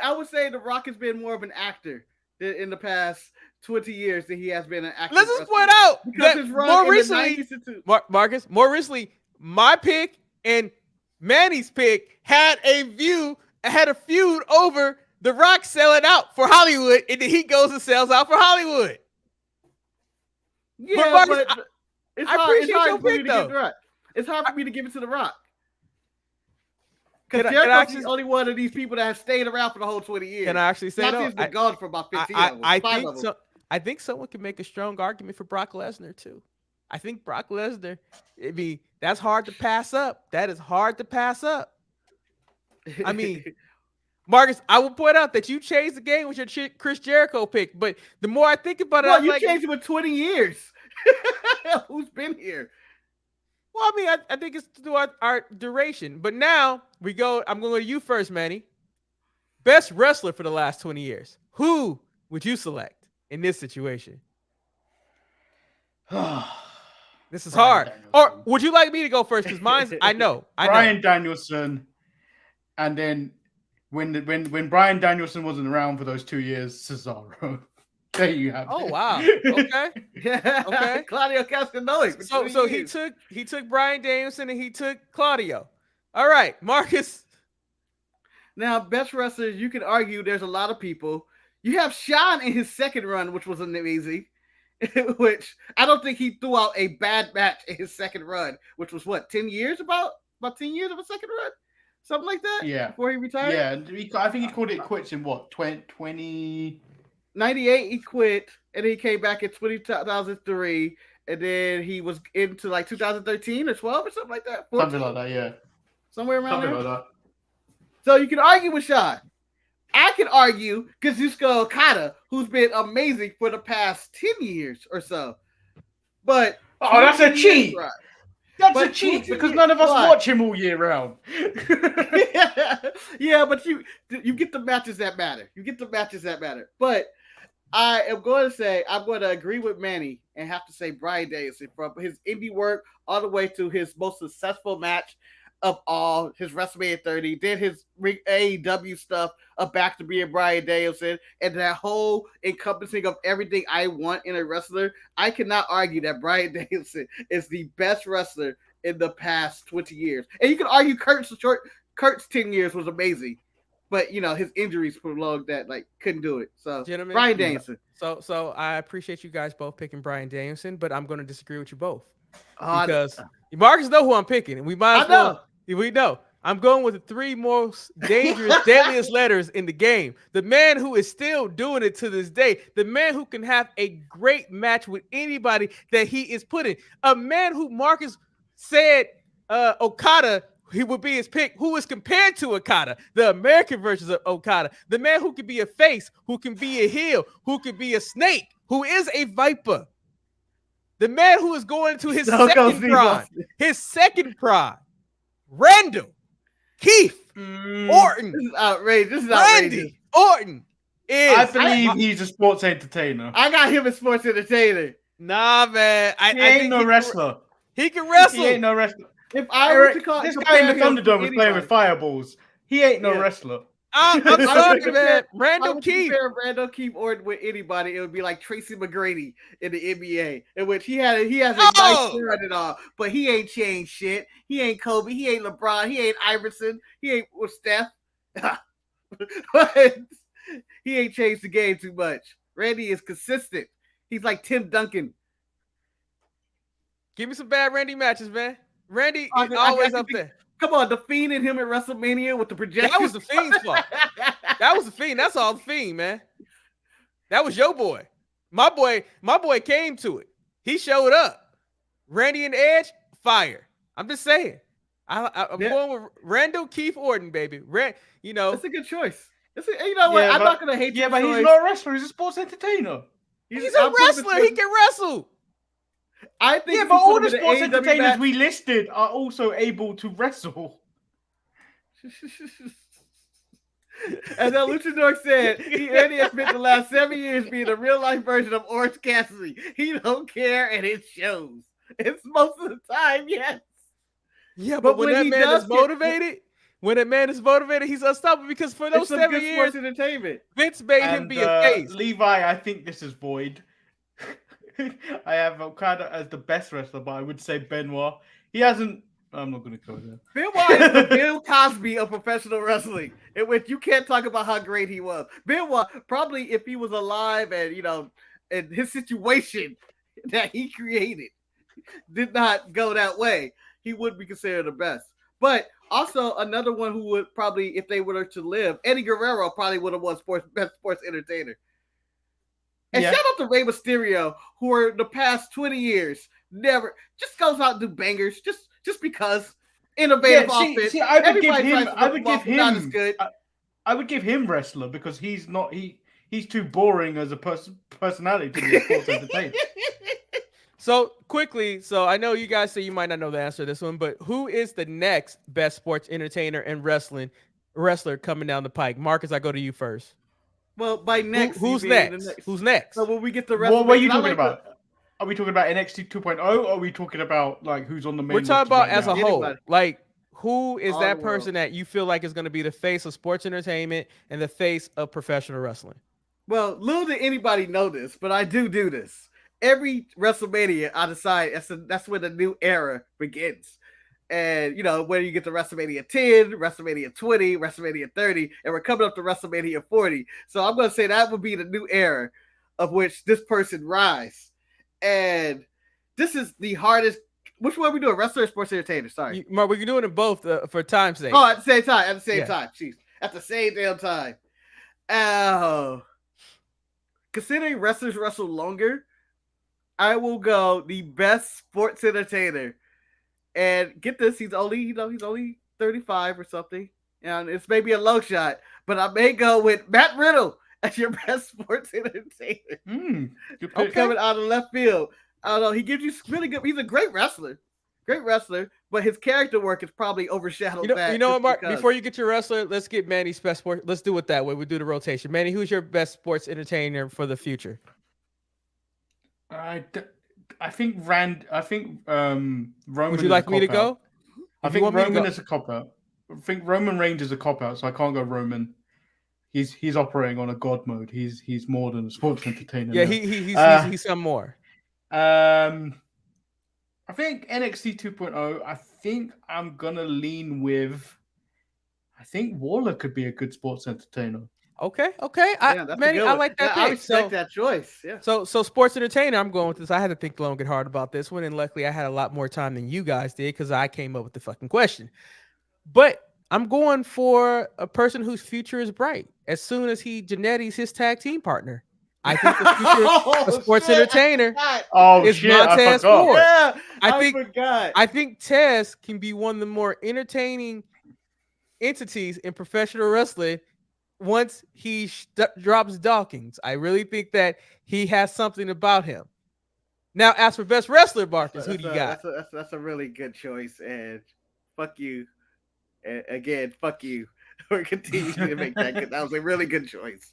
The Rock has been more of an actor in the past 20 years than he has been an actor. Let's just point out that more recently, Marcus, more recently, my pick and Manny's pick had a feud over The Rock selling out for Hollywood, and then he goes and sells out for Hollywood. Yeah, but Marcus, it's I hard, appreciate it's hard your for me pick, to though. give The Rock. It's hard for me to give it to The Rock. Because Can I Jericho's actually- the only one of these people that has stayed around for the whole 20 years. Can I actually say He's been gone for about 15 of them. I think someone can make a strong argument for Brock Lesnar too. I think Brock Lesnar, that's hard to pass up. That is hard to pass up. I mean, Marcus, I will point out that you changed the game with your Chris Jericho pick, but the more I think about it, Well, you changed it with 20 years. Who's been here? Well, I mean, I think it's through our duration. But now I'm going to you first, Manny. Best wrestler for the last 20 years. Who would you select in this situation? This is hard. Danielson. Or would you like me to go first? Because mine's, I know. Bryan Danielson. And then when Bryan Danielson wasn't around for those 2 years, Cesaro. There you have it. Oh, wow. Okay. Okay. Claudio Castagnoli. So he took Bryan Danielson and he took Claudio. All right, Marcus. Now, best wrestlers, you can argue there's a lot of people. You have Shawn in his second run, which was amazing. Which I don't think he threw out a bad match in his second run, which was what, 10 years? About 10 years of a second run? Something like that? Yeah. Before he retired? Yeah, I think he called it quits in what, 20... 98 he quit, and then he came back in 2003, and then he was into like 2013 or 12 or something like that. 14? Something like that, yeah. Somewhere around Something there. like that. So you can argue with Shawn. I can argue Kazuchika Okada, who's been amazing for the past 10 years or so. But that's a cheat. Right. That's But a cheat you- because none of us why? watch him all year round. Yeah, but you get the matches that matter. You get the matches that matter. But I am going to say I'm going to agree with Manny and have to say Bryan Danielson from his indie work all the way to his most successful match of all, his WrestleMania 30, did his AEW stuff back to being Bryan Danielson, and that whole encompassing of everything I want in a wrestler. I cannot argue that Bryan Danielson is the best wrestler in the past 20 years. And you can argue Kurt's 10 years was amazing. But his injuries prolonged that, couldn't do it. So Gentlemen, Bryan Danielson. So I appreciate you guys both picking Bryan Danielson, but I'm going to disagree with you both Oh, because Marcus know who I'm picking, and we might as I know. well. We know. I'm going with the 3 most dangerous, deadliest letters in the game. The man who is still doing it to this day. The man who can have a great match with anybody that he is put in. A man who Marcus said Okada. He would be his pick, who is compared to Okada, the American version of Okada, the man who can be a face, who can be a heel, who can be a snake, who is a viper, the man who is going to his second prime, Randall Keith Orton. This is outrageous. This is Randy Orton is. I believe he's a sports entertainer. I got him as sports entertainer. Nah, man. He ain't no wrestler. He can wrestle. He ain't no wrestler. If I were to This guy in the Thunderdome was playing with fireballs. He ain't no wrestler. I'm sorry, man. Randall Keith. Randall Keith Orton with anybody, it would be like Tracy McGrady in the NBA, in which he has a nice run and all, but he ain't changed shit. He ain't Kobe. He ain't LeBron. He ain't Iverson. He ain't with Steph. But he ain't changed the game too much. Randy is consistent. He's like Tim Duncan. Give me some bad Randy matches, man. Randy is always up there. Come on, the Fiend and him at WrestleMania with the projection. That was the Fiend's fault. That was the Fiend. That's all the Fiend, man. That was your boy. My boy came to it. He showed up. Randy and Edge, fire. I'm just saying. I'm Yeah. going with Randall Keith Orton, baby. You know, That's a good choice. You know what? I'm not gonna hate your but choice. he's not a wrestler. He's a sports entertainer. he's a wrestler. He can wrestle. I think Yeah, if but you all put the him in sports an AEW entertainers match- we listed are also able to wrestle. As El Luchador said, he already has spent the last 7 years being a real life version of Orange Cassidy. He don't care, and it shows. It's most of the time, yes. Yeah, but when that he man does is motivated, he's unstoppable because for those it's some 7 good years, sports entertainment. Vince made him be a face. Levi, I think this is void. I have Okada as the best wrestler, but I would say Benoit. He hasn't. I'm not going to go there. Benoit is the Bill Cosby of professional wrestling, in which you can't talk about how great he was. Benoit, probably if he was alive and, and his situation that he created did not go that way, he would be considered the best. But also another one who would probably, if they were to live, Eddie Guerrero probably would have won best sports entertainer. And shout out to Rey Mysterio, who are the past 20 years never just goes out and do bangers just because innovative offense. See, I would give him wrestler because he's too boring as a personality to be a sports entertainer. So quickly, I know you guys say you might not know the answer to this one, but who is the next best sports entertainer and wrestler coming down the pike? Marcus, I go to you first. Well, by next, who's next? Who's next? So when we get the what are you talking about? Are we talking about NXT 2.0 or are we talking about like who's on the main? We're talking about as now? a whole. Like, who is All that the person that you feel like is going to be the face of sports entertainment and the face of professional wrestling? Well, little did anybody know this, but I do this. Every WrestleMania, I decide that's when the new era begins. And, whether you get to WrestleMania 10, WrestleMania 20, WrestleMania 30, and we're coming up to WrestleMania 40. So I'm going to say that would be the new era of which this person rise. And this is the hardest. Which one are we doing? Wrestler or sports entertainer? Sorry. Mark, we're doing it both for time's sake. Oh, at the same time. Jeez. At the same damn time. Oh. Considering wrestlers wrestle longer, I will go the best sports entertainer. And get this, he's only 35 or something. And it's maybe a low shot, but I may go with Matt Riddle as your best sports entertainer. Coming out of left field. I don't know. He gives you really good. He's a great wrestler, but his character work is probably overshadowed. You know what, Mark? Before you get your wrestler, let's get Manny's best sport. Let's do it that way. We do the rotation. Manny, who's your best sports entertainer for the future? I think Roman. Would you like me to go? I think Roman is a cop out. I think Roman Reigns is a cop out, so I can't go Roman. He's operating on a god mode. He's more than a sports entertainer. Yeah, he's some more. I think NXT 2.0. I think I'm gonna lean with. I think Waller could be a good sports entertainer. Okay. Manny, I like that. I respect that choice. Yeah. So sports entertainer, I'm going with this. I had to think long and hard about this one, and luckily I had a lot more time than you guys did because I came up with the fucking question. But I'm going for a person whose future is bright. As soon as Genetti's his tag team partner, I think the future of sports entertainer is Montez Ford. Yeah, I forgot. I think Tez can be one of the more entertaining entities in professional wrestling. Once he drops Dawkins, I really think that he has something about him. Now, as for best wrestler, Marcus, who do you got? That's a really good choice, and fuck you. And again, fuck you for continuing to make that. That was a really good choice.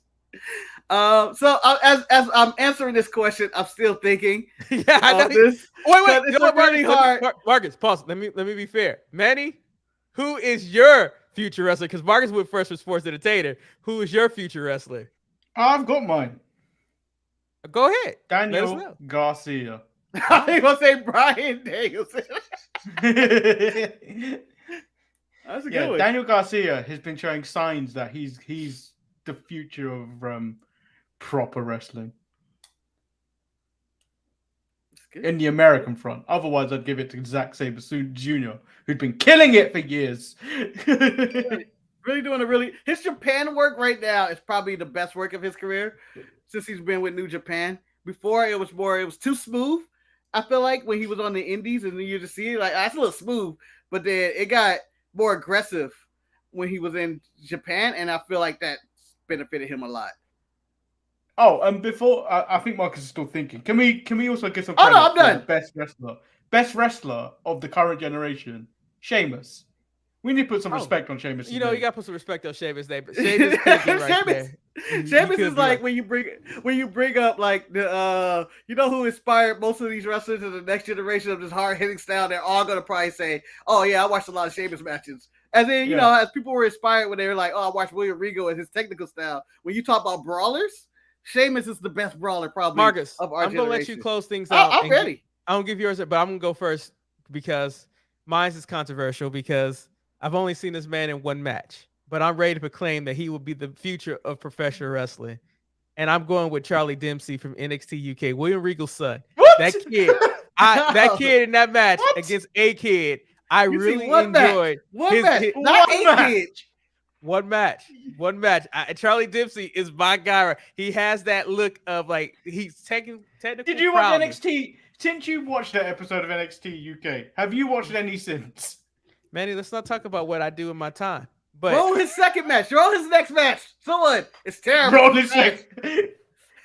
So as I'm answering this question, I'm still thinking. Yeah, I know. This. Wait, it's really hard. Marcus, pause. Let me be fair. Manny, who is your future wrestler? Because Marcus went first for sports entertainer. Who is your future wrestler? I've got mine. Go ahead. Daniel Garcia. I was gonna say Brian Danielson. That's a good one. Daniel Garcia has been showing signs that he's the future of proper wrestling. In the American front. Otherwise, I'd give it to Zack Sabre Jr., who'd been killing it for years. Really doing his Japan work right now is probably the best work of his career since he's been with New Japan. Before it was too smooth. I feel like when he was on the Indies and you just see it, like that's a little smooth, but then it got more aggressive when he was in Japan, and I feel like that benefited him a lot. Oh, and before I think Marcus is still thinking. Can we also give some Oh, credit no, I'm for done. the best wrestler of the current generation, Sheamus. We need to put some respect on Sheamus. You gotta put some respect on Sheamus' name. But Sheamus could be right there. Sheamus is like when you bring up like the who inspired most of these wrestlers in the next generation of this hard hitting style. They're all gonna probably say, "Oh yeah, I watched a lot of Sheamus matches." And then you know, as people were inspired when they were like, "Oh, I watched William Regal and his technical style." When you talk about brawlers, Sheamus is the best brawler probably. Marcus, of our I'm generation. gonna let you close things out. I'm ready. I don't give yours, but I'm gonna go first because mine's is controversial because I've only seen this man in one match, but I'm ready to proclaim that he will be the future of professional wrestling. And I'm going with Charlie Dempsey from NXT UK, William Regal's son. What? That kid in that match against A Kid, I really enjoyed. One match. Charlie Dempsey is my guy. He has that look of like he's taking technical. Did you watch NXT? Since you watched that episode of NXT UK, have you watched any since? Manny, let's not talk about what I do in my time. But roll his second match. Roll his next match. Someone. It's terrible. Roll his next.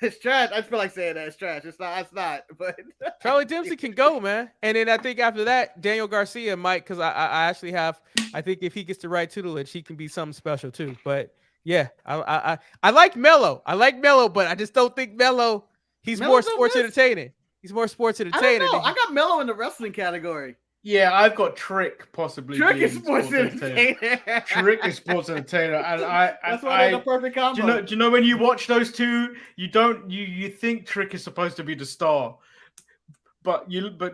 It's trash. I just feel like saying that. It's trash. It's not. It's not. But Charlie Dempsey can go, man. And then I think after that, Daniel Garcia might, because I actually have. I think if he gets the right tutelage, he can be something special too. But yeah, I like Mello. I like Mello, but I just don't think Mello. He's more sports entertaining. He's more sports entertainer. I got Mello in the wrestling category. Yeah, I've got Trick possibly. Trick is sports entertainer. Trick is sports entertainer, and that's why they're the perfect combo. Do you know when you watch those two, you think Trick is supposed to be the star, but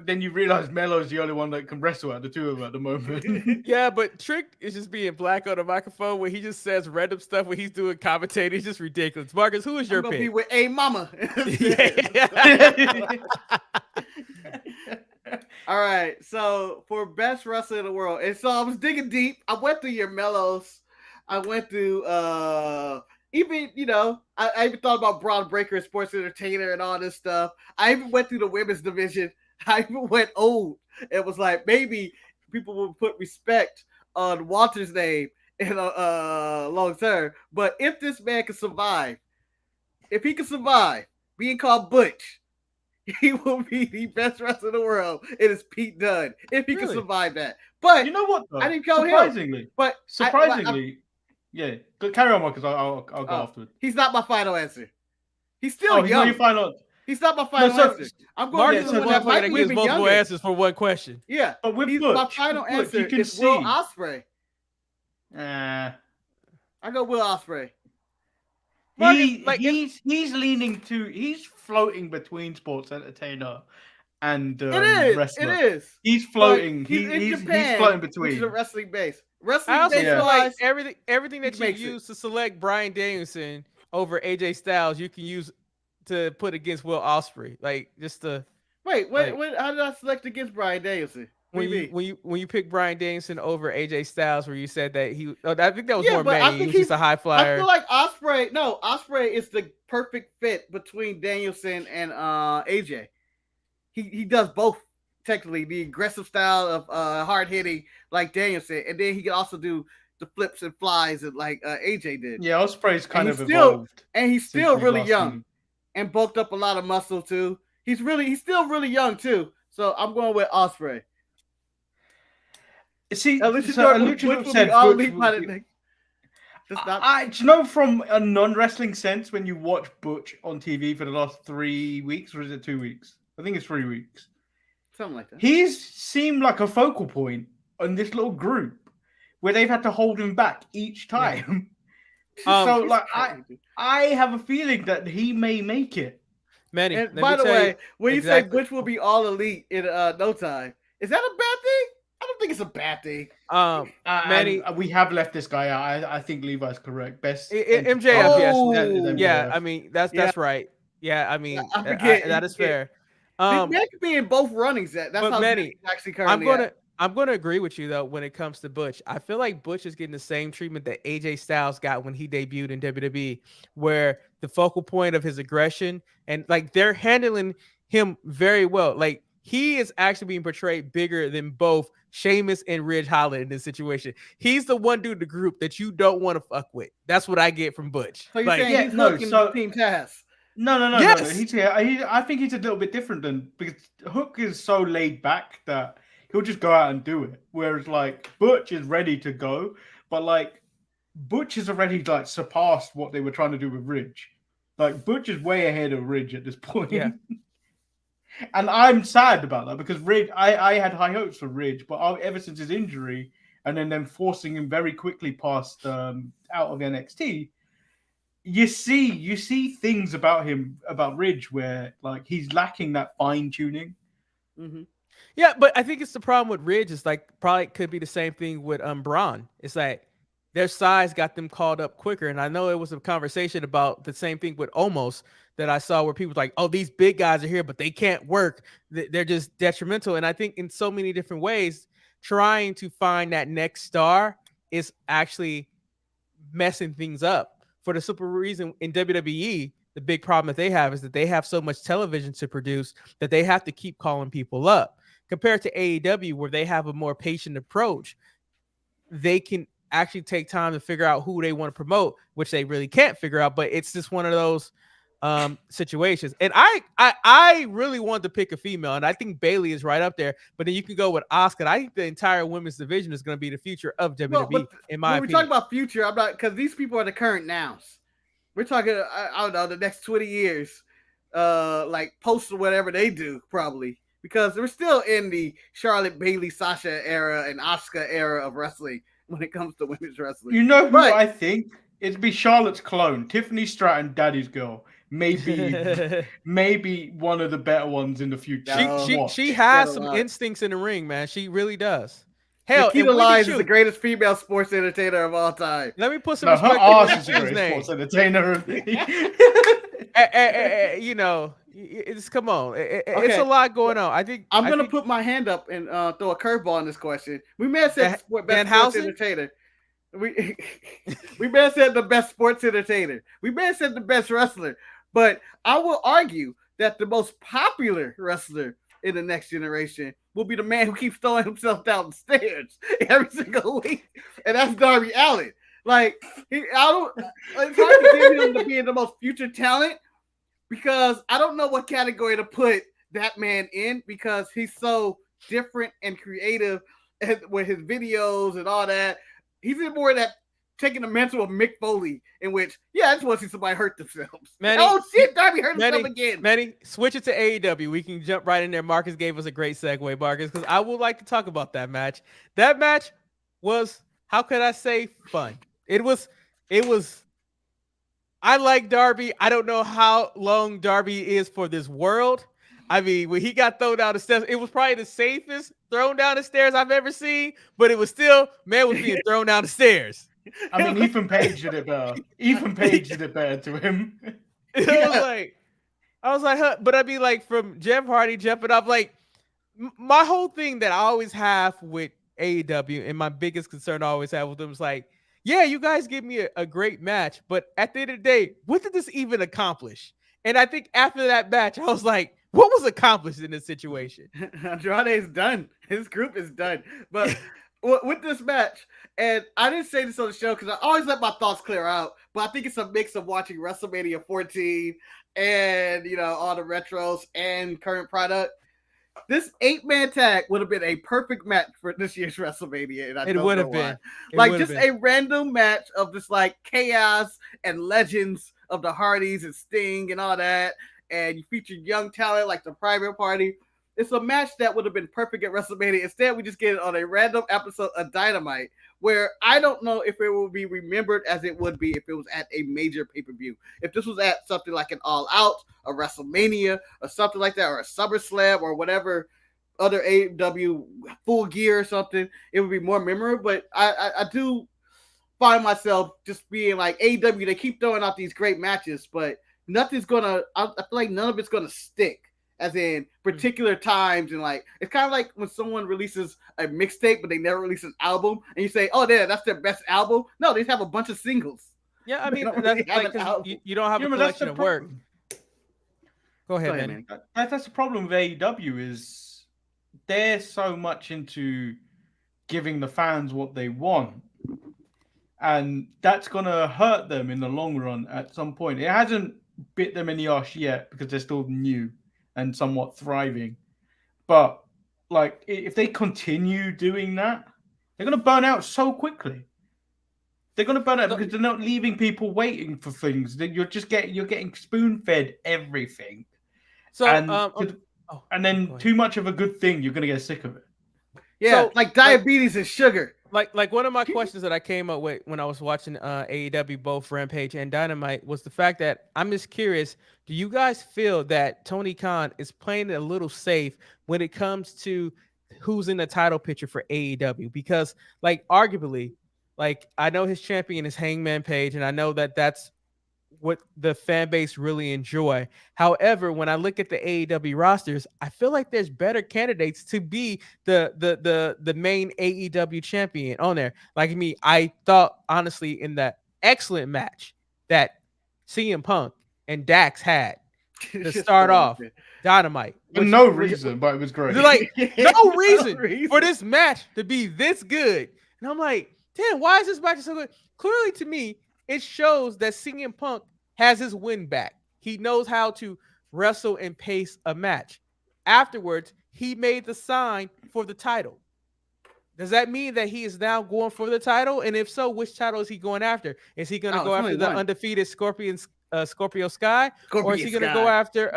then you realize Mello's the only one that can wrestle out of the two of them at the moment. Yeah, but Trick is just being black on the microphone when he just says random stuff when he's doing commentating. It's just ridiculous. Marcus, who is your pick? Be with A Mama. All right, so for best wrestler in the world, and so I was digging deep. I went through your Mellos. I went through even I even thought about Braun Breaker, sports entertainer, and all this stuff. I even went through the women's division. I even went old. It was like maybe people will put respect on Walter's name in long term. But if this man can survive, if he can survive being called Butch, he will be the best wrestler in the world. It is Pete Dunne if he can survive that. But you know what? Though? I didn't call surprisingly, him. But surprisingly, yeah. Carry on, Marcus. I'll go afterwards. He's not my final answer. He's still young. He's not my final answer. I'm going to the one that gives multiple answers for one question. Yeah, but with Butch, my final answer is Will Ospreay. I go Will Ospreay. He's floating between sports entertainer and wrestler. It is. He's floating. He's floating between. Which is a wrestling base. I also feel like everything that you use to select Bryan Danielson over AJ Styles, you can use to put against Will Ospreay. Like just to wait. How did I select against Bryan Danielson? When you pick Bryan Danielson over AJ Styles, where you said that I think that was more Manny. He was just a high flyer. I feel like Ospreay is the perfect fit between Danielson and AJ. He does both technically, the aggressive style of hard hitting like Danielson, and then he can also do the flips and flies and like AJ did. Yeah, Ospreay's kind of evolved, and he's still really young and bulked up a lot of muscle too. He's still really young too. So I'm going with Ospreay. See, Lucha said Butch. Do you know from a non-wrestling sense when you watch Butch on TV for the last 3 weeks, or is it 2 weeks? I think it's 3 weeks. Something like that. He's seemed like a focal point on this little group where they've had to hold him back each time. Yeah. So, like, I have a feeling that he may make it. Manny, and by the way, when you say Butch will be all elite in no time, is that a bad thing? I don't think it's a bad thing. Manny, we have left this guy out. I think Levi's correct. Best MJF, yes. I mean, that's right. Yeah, I mean, that is fair. Man could be in both runnings. That's how Manny actually currently. I'm gonna agree with you though when it comes to Butch. I feel like Butch is getting the same treatment that AJ Styles got when he debuted in WWE, where the focal point of his aggression and like they're handling him very well. Like he is actually being portrayed bigger than both Sheamus and Ridge Holland in this situation. He's the one dude in the group that you don't want to fuck with. That's what I get from Butch. So you're Like, saying yeah, he's no, hooking so- Team Taz? No. Yes! I think he's a little bit different than, because Hook is so laid back that he'll just go out and do it. Whereas like Butch is ready to go, but like Butch has already like surpassed what they were trying to do with Ridge. Like Butch is way ahead of Ridge at this point. Yeah. And I'm sad about that because Ridge, I had high hopes for Ridge, but ever since his injury and then them forcing him very quickly past out of NXT, you see things about him, about Ridge, where like he's lacking that fine tuning. Mm-hmm. yeah, but I think it's the problem with Ridge is like probably could be the same thing with Braun. It's like their size got them called up quicker. And I know it was a conversation about the same thing with Omos that I saw where people were like, oh, these big guys are here, but they can't work. They're just detrimental. And I think in so many different ways, trying to find that next star is actually messing things up. For the simple reason in WWE, the big problem that they have is that they have so much television to produce that they have to keep calling people up. Compared to AEW, where they have a more patient approach, they can actually take time to figure out who they want to promote, which they really can't figure out. But it's just one of those situations. And I really want to pick a female, and I think Bayley is right up there. But then you can go with Asuka. I think the entire women's division is going to be the future of WWE, in my when opinion. we talk about future, I'm not, because these people are the current nows. We're talking, I don't know, the next 20 years, like post or whatever they do, probably, because we're still in the Charlotte, Bayley, Sasha era and Asuka era of wrestling when it comes to women's wrestling. You know who But- I think? It'd be Charlotte's clone, Tiffany Stratton, Daddy's girl. Maybe one of the better ones in the future. She has some lot. instincts in the ring, man. She really does. Hell, Nikita Lyons is the greatest female sports entertainer of all time. Let me put some No, her respect on ass is the his greatest name. sports entertainer. You know, it's come on. It's a lot going on. I think I'm gonna put my hand up and throw a curveball on this question. We may have said best sports entertainer. We may have said the best sports entertainer. We may have said the best wrestler, but I will argue that the most popular wrestler in the next generation will be the man who keeps throwing himself down the stairs every single week, and that's Darby Allin. Like, it's hard to give him to being the most future talent because I don't know what category to put that man in because he's so different and creative with his videos and all that. He's in more of that taking the mantle of Mick Foley, in which, I just want to see somebody hurt themselves. Manny, oh shit, Darby hurt himself again. Manny, switch it to AEW. We can jump right in there. Marcus gave us a great segue, Marcus, because I would like to talk about that match. That match was, how could I say, fun. It was. I like Darby. I don't know how long Darby is for this world. I mean, when he got thrown down the stairs, it was probably the safest thrown down the stairs I've ever seen, but it was still, man was being thrown down the stairs. I mean, Ethan Page did it better. Ethan Page did it better to him. I was like, huh? But I mean, like, from Jeff Hardy jumping up, like, my whole thing that I always have with AEW, and my biggest concern I always have with them is like, yeah, you guys give me a great match, but at the end of the day, what did this even accomplish? And I think after that match, I was like, what was accomplished in this situation? Andrade is done. His group is done. But with this match, and I didn't say this on the show because I always let my thoughts clear out, but I think it's a mix of watching WrestleMania 14 and, all the retros and current product. This 8-man tag would have been a perfect match for this year's WrestleMania. And it would have been. A random match of this like chaos and legends of the Hardys and Sting and all that. And you featured young talent like the Private Party. It's a match that would have been perfect at WrestleMania. Instead, we just get it on a random episode of Dynamite, where I don't know if it will be remembered as it would be if it was at a major pay-per-view. If this was at something like an All Out, a WrestleMania, or something like that, or a SummerSlam, or whatever other AEW Full Gear or something, it would be more memorable. But I do find myself just being like, AEW, they keep throwing out these great matches, but nothing's gonna, I feel like none of it's gonna stick, as in particular times. And like, it's kind of like when someone releases a mixtape, but they never release an album, and you say, oh, that's their best album. No, they just have a bunch of singles. Yeah, I mean, that's like, you don't have a collection of work. Go ahead, man. That's the problem with AEW is they're so much into giving the fans what they want, and that's gonna hurt them in the long run at some point. It hasn't bit them in the arse yet because they're still new and somewhat thriving. But like, if they continue doing that, they're gonna burn out so quickly. They're gonna burn out because they're not leaving people waiting for things. You're getting spoon fed everything. So, and then too much of a good thing, you're gonna get sick of it. Yeah, so, like diabetes and sugar. Like one of my questions that I came up with when I was watching AEW, both Rampage and Dynamite, was the fact that I'm just curious, do you guys feel that Tony Khan is playing it a little safe when it comes to who's in the title picture for AEW? Because, like, arguably, like, I know his champion is Hangman Page, and I know that that's what the fan base really enjoy. However, when I look at the AEW rosters, I feel like there's better candidates to be the main AEW champion on there. Like me, I thought honestly in that excellent match that CM Punk and Dax had to start off Dynamite. For no reason, but it was great. Like, no reason for this match to be this good. And I'm like, damn, why is this match so good? Clearly to me, it shows that CM Punk has his win back. He knows how to wrestle and pace a match. Afterwards, he made the sign for the title. Does that mean that he is now going for the title? And if so, which title is he going after? Is he going to go after the undefeated Scorpio Sky? Or is he going to go after,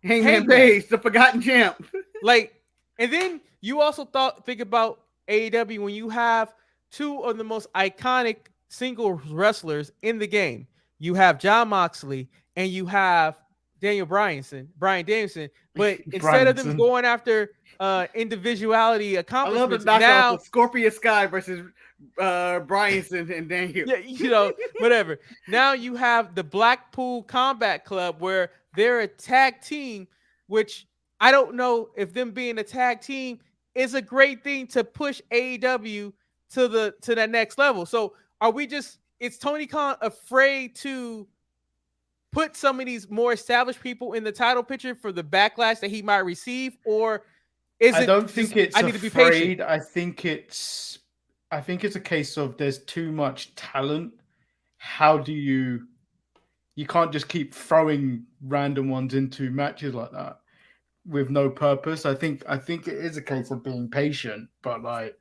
Hangman Page, the forgotten champ? Like, and then you also think about AEW when you have two of the most iconic single wrestlers in the game. You have Jon Moxley and you have Bryan Danielson. But instead of them going after individuality accomplishments, I love the knockoff of Scorpio Sky versus Bryanson and Daniel. Yeah, whatever. Now you have the Blackpool Combat Club where they're a tag team, which I don't know if them being a tag team is a great thing to push AEW to that next level. So is Tony Khan afraid to put some of these more established people in the title picture for the backlash that he might receive, or is it? I don't think it's I need to be patient. I think it's a case of there's too much talent. How do you can't just keep throwing random ones into matches like that with no purpose. I think it is a case of being patient, but like,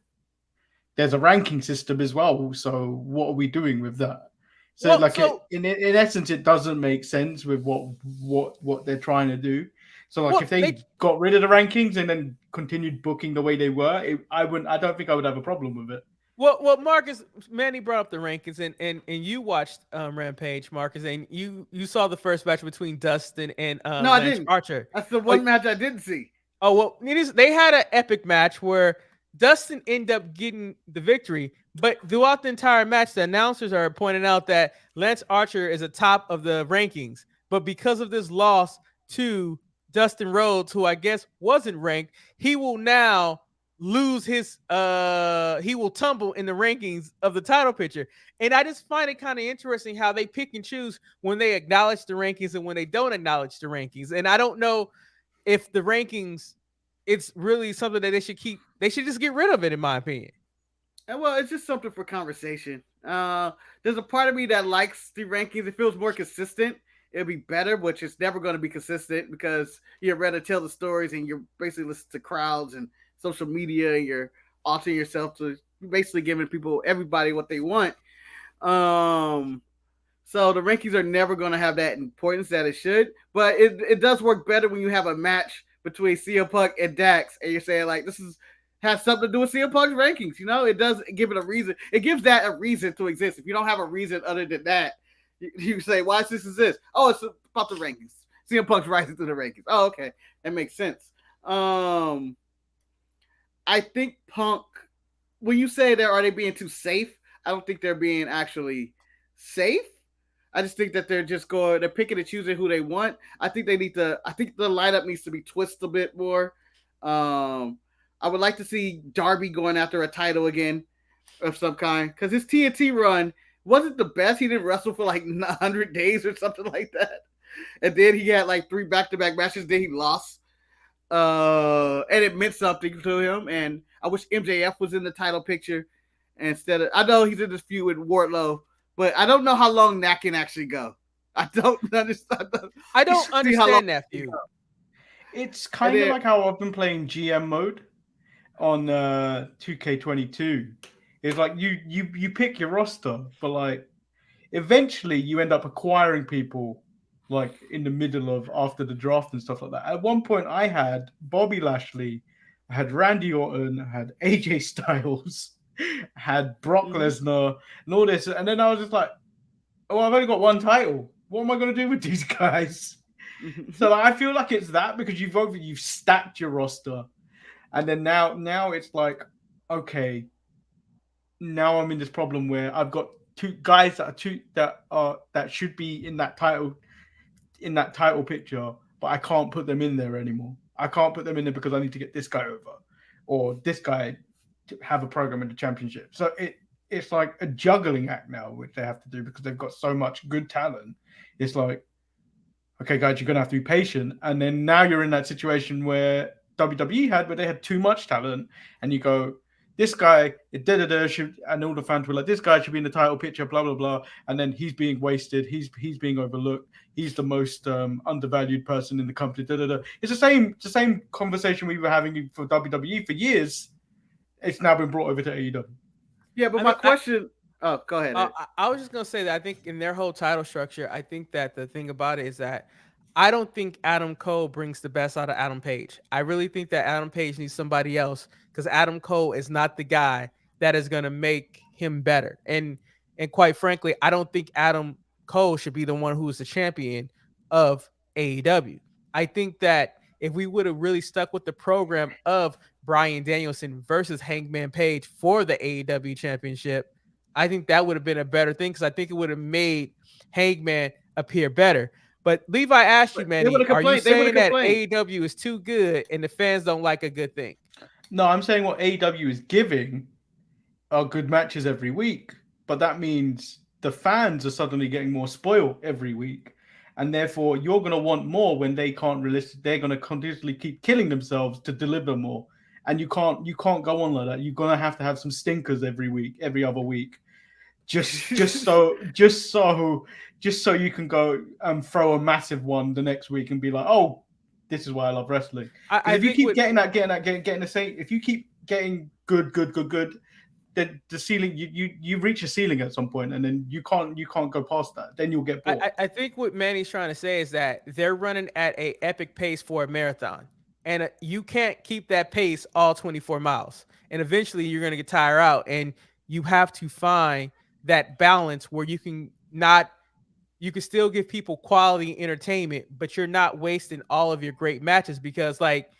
there's a ranking system as well. So what are we doing with that? So in essence, it doesn't make sense with what they're trying to do. So like, if they got rid of the rankings and then continued booking the way they were, I don't think I would have a problem with it. Well, Marcus, Manny brought up the rankings, and you watched Rampage, Marcus, and you saw the first match between Dustin and no, I didn't. Archer. That's the one match I didn't see. Oh well, they had an epic match where Dustin ended up getting the victory, but throughout the entire match, the announcers are pointing out that Lance Archer is atop of the rankings, but because of this loss to Dustin Rhodes, who I guess wasn't ranked, he will now lose his he will tumble in the rankings of the title picture. And I just find it kind of interesting how they pick and choose when they acknowledge the rankings and when they don't acknowledge the rankings. And I don't know if the rankings, it's really something that they should keep. They should just get rid of it, in my opinion. Well, it's just something for conversation. There's a part of me that likes the rankings. It feels more consistent. It'll be better, which is never going to be consistent because you're ready to tell the stories and you're basically listening to crowds and social media, and you're altering yourself to basically giving everybody what they want. So the rankings are never going to have that importance that it should, but it does work better when you have a match between CM Punk and Dax, and you're saying like, this has something to do with CM Punk's rankings. It does give it a reason. It gives that a reason to exist. If you don't have a reason other than that, you say, why this is this? Oh, it's about the rankings. CM Punk's rising through the rankings. Oh, okay. That makes sense. I think Punk, when you say are they being too safe, I don't think they're being actually safe. I just think that they're picking and choosing who they want. I think the lineup needs to be twisted a bit more. I would like to see Darby going after a title again of some kind, because his TNT run wasn't the best. He didn't wrestle for like 100 days or something like that. And then he had like 3 back-to-back matches. Then he lost. And it meant something to him. And I wish MJF was in the title picture instead of. I know he's in this feud with Wardlow, but I don't know how long that can actually go. I don't understand. I don't understand that feud. It's kind of like how I've been playing GM mode on 2K22. It's like you pick your roster, but like eventually you end up acquiring people like in the middle of after the draft and stuff like that. At one point, I had Bobby Lashley, I had Randy Orton, I had AJ Styles, I had Brock Lesnar, and all this, and then I was just like, "Oh, I've only got one title. What am I going to do with these guys?" So I feel like it's that because you've stacked your roster, and then now it's like, okay, now I'm in this problem where I've got two guys that should be in that title picture, but I can't put them in there anymore. I can't put them in there because I need to get this guy over or this guy to have a program in the championship. So it's like a juggling act now, which they have to do because they've got so much good talent. It's like, okay, guys, you're going to have to be patient. And then now you're in that situation where WWE had, where they had too much talent, and you go, this guy, and all the fans were like, this guy should be in the title picture, blah, blah, blah. And then he's being wasted. He's being overlooked. He's the most undervalued person in the company. It's the same conversation we were having for WWE for years. It's now been brought over to AEW. Yeah, but my question... Oh, go ahead. I was just going to say that I think in their whole title structure, I think that the thing about it is that I don't think Adam Cole brings the best out of Adam Page. I really think that Adam Page needs somebody else because Adam Cole is not the guy that is going to make him better. And quite frankly, I don't think Adam Cole should be the one who is the champion of AEW. I think that if we would have really stuck with the program of Bryan Danielson versus Hangman Page for the AEW championship, I think that would have been a better thing because I think it would have made Hangman appear better. But Levi asked you, Manny, are you saying that AEW is too good and the fans don't like a good thing? No, I'm saying what AEW is giving are good matches every week, but that means the fans are suddenly getting more spoiled every week. And therefore, you're going to want more when they can't they're going to continuously keep killing themselves to deliver more. And you can't go on like that. You're going to have some stinkers every week, every other week. Just so you can go and throw a massive one the next week and be like, oh, this is why I love wrestling. If you keep getting the same, if you keep getting good, then the ceiling you reach a ceiling at some point, and then you can't go past that. Then you'll get bored. I think what Manny's trying to say is that they're running at a epic pace for a marathon, and you can't keep that pace all 24 miles, and eventually you're going to get tired out, and you have to find that balance where you can still give people quality entertainment, but you're not wasting all of your great matches because like,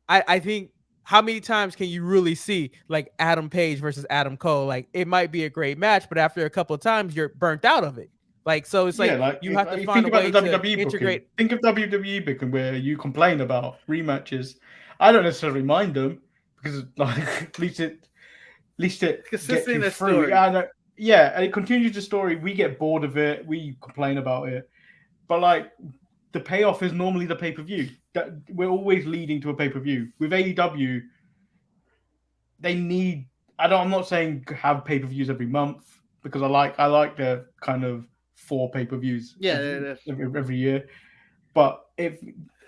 I think how many times can you really see like Adam Page versus Adam Cole? Like it might be a great match, but after a couple of times you're burnt out of it. Like, so it's you have to find a way to integrate. Think of WWE booking where you complain about rematches. I don't necessarily mind them because like at least it gets you through. Yeah, and it continues the story. We get bored of it. We complain about it. But, like, the payoff is normally the pay-per-view. We're always leading to a pay-per-view. With AEW, they need... I'm not saying have pay-per-views every month because I like their kind of 4 pay-per-views every year. But if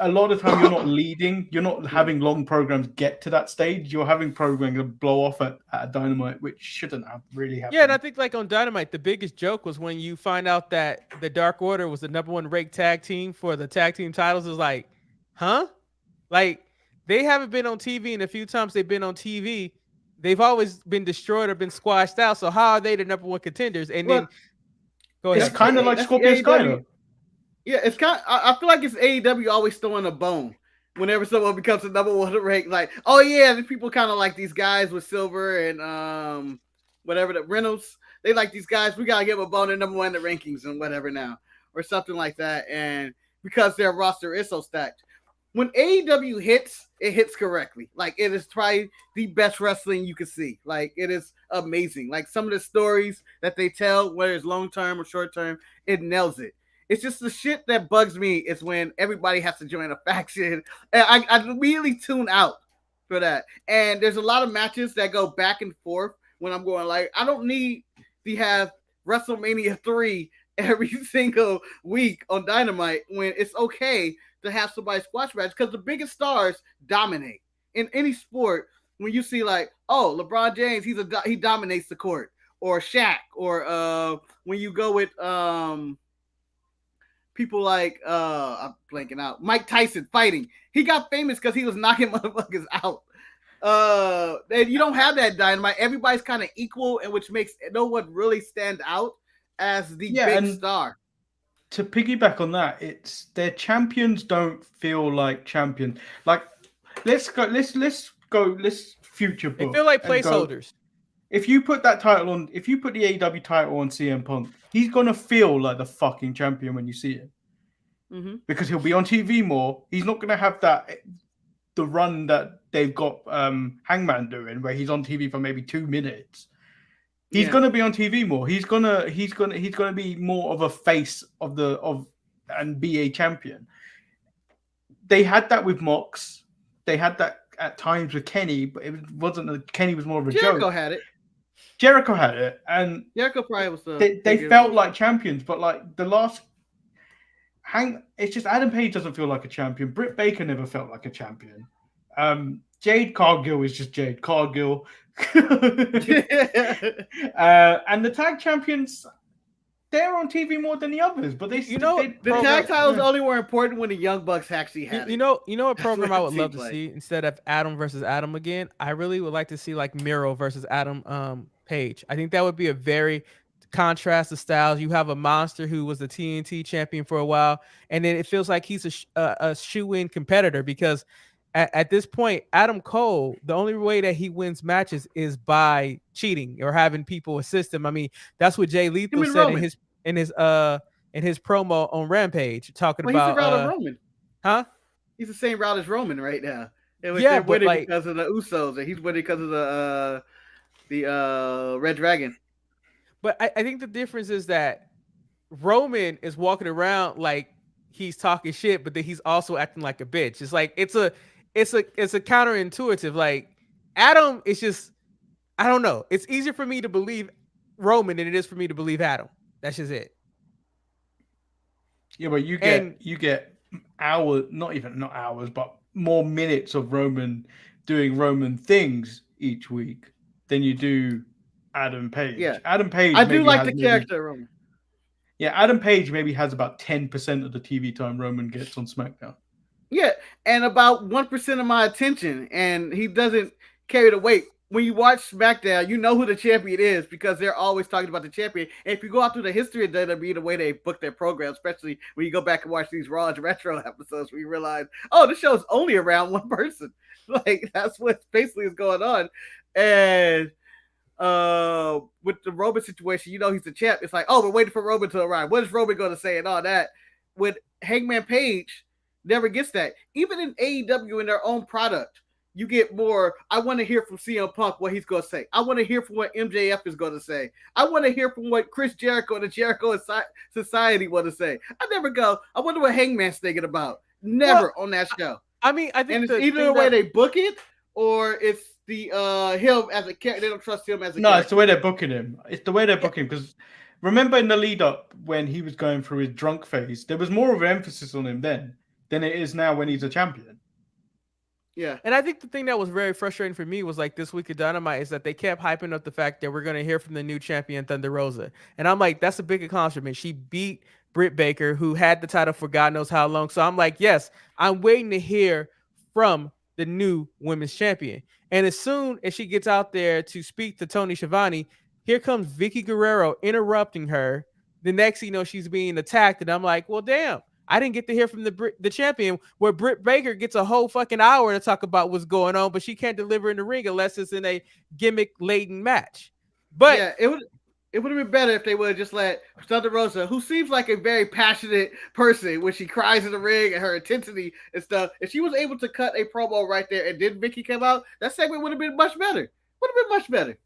a lot of the time you're not leading, you're not having long programs get to that stage. You're having programs that blow off at Dynamite, which shouldn't have really happened. Yeah, and I think like on Dynamite, the biggest joke was when you find out that the Dark Order was the #1 ranked tag team for the tag team titles. Is like, huh? Like they haven't been on TV, and a few times they've been on TV, they've always been destroyed or been squashed out. So how are they the #1 contenders? And then go ahead. It's kind of like Scorpio Sky. Yeah, it's kind of, I feel like it's AEW always throwing a bone whenever someone becomes the #1 rank. Like, oh yeah, the people kind of like these guys with Silver and whatever the Reynolds. They like these guys. We gotta give them a bone. They're #1 in the rankings and whatever now, or something like that. And because their roster is so stacked, when AEW hits, it hits correctly. Like it is probably the best wrestling you can see. Like it is amazing. Like some of the stories that they tell, whether it's long term or short term, it nails it. It's just the shit that bugs me is when everybody has to join a faction. And I immediately tune out for that. And there's a lot of matches that go back and forth when I'm going like, I don't need to have WrestleMania 3 every single week on Dynamite when it's okay to have somebody squash match, because the biggest stars dominate in any sport. When you see like, oh, LeBron James, he dominates the court, or Shaq, or when you go with people like I'm blanking out, Mike Tyson fighting. He got famous because he was knocking motherfuckers out. And you don't have that Dynamite. Everybody's kind of equal, and which makes no one really stand out as the big star. To piggyback on that, it's their champions don't feel like champions. Like, let's future book. They feel like placeholders. If you put that title on, if you put the AEW title on CM Punk, he's gonna feel like the fucking champion when you see him, because he'll be on TV more. He's not gonna have the run that they've got Hangman doing, where he's on TV for maybe 2 minutes. He's gonna be on TV more. He's gonna be more of a face and be a champion. They had that with Mox. They had that at times with Kenny, but it wasn't. Kenny was more of a Jericho joke. had it. Jericho had it, and Jericho probably was they felt like champions. But like the last it's just Adam Page doesn't feel like a champion. Britt Baker never felt like a champion. Jade Cargill is just Jade Cargill. And the tag champions, they're on TV more than the others, but the tag titles only were important when the Young Bucks actually had it. You know what program I would love to see instead of Adam versus Adam again? I really would like to see like Miro versus Adam Page. I think that would be a very contrast of styles. You have a monster who was the TNT champion for a while, and then it feels like he's a shoe-in competitor, because at this point, Adam Cole, the only way that he wins matches is by cheating or having people assist him. I mean, that's what Jay Lethal said in his promo on Rampage, talking about. He's the route of Roman. Huh? He's the same route as Roman right now. They're winning because of the Usos, and he's winning because of the Red Dragon. But I think the difference is that Roman is walking around like he's talking shit, but then he's also acting like a bitch. It's like it's a counterintuitive. Like Adam is just, I don't know. It's easier for me to believe Roman than it is for me to believe Adam. That's just it. Yeah, but you get hours, not hours, but more minutes of Roman doing Roman things each week than you do Adam Page. Yeah, Adam Page. I do like the character Roman. Yeah, Adam Page maybe has about 10% of the TV time Roman gets on SmackDown. Yeah, and about 1% of my attention, and he doesn't carry the weight. When you watch SmackDown, you know who the champion is because they're always talking about the champion. And if you go out through the history of WWE, the way they book their program, especially when you go back and watch these Raw and Retro episodes, where you realize, oh, this show's only around one person. Like, that's what basically is going on. And with the Roman situation, you know he's the champ. It's like, oh, we're waiting for Roman to arrive. What is Roman going to say and all that? With Hangman Page, never gets that. Even in AEW, in their own product, you get more. I want to hear from CM Punk what he's going to say. I want to hear from what MJF is going to say. I want to hear from what Chris Jericho and the Jericho Society want to say. I never go, I wonder what Hangman's thinking about. Never on that show. I mean, I think it's either the way they book it or it's the him as a character. They don't trust him as a character. No, it's the way they're booking him. It's the way they're booking him, because remember in the lead up when he was going through his drunk phase, there was more of an emphasis on him then than it is now when he's a champion. Yeah. And I think the thing that was very frustrating for me was like this week of Dynamite is that they kept hyping up the fact that we're going to hear from the new champion, Thunder Rosa. And I'm like, that's a big accomplishment. She beat Britt Baker, who had the title for God knows how long. So I'm like, yes, I'm waiting to hear from the new women's champion. And as soon as she gets out there to speak to Tony Schiavone, here comes Vicky Guerrero interrupting her. The next thing you know, she's being attacked. And I'm like, well, damn, I didn't get to hear from the champion, where Britt Baker gets a whole fucking hour to talk about what's going on, but she can't deliver in the ring unless it's in a gimmick-laden match. But yeah, it would have been better if they would have just let Thunder Rosa, who seems like a very passionate person when she cries in the ring and her intensity and stuff, if she was able to cut a promo right there and then Vicky come out, that segment would have been much better. Would have been much better.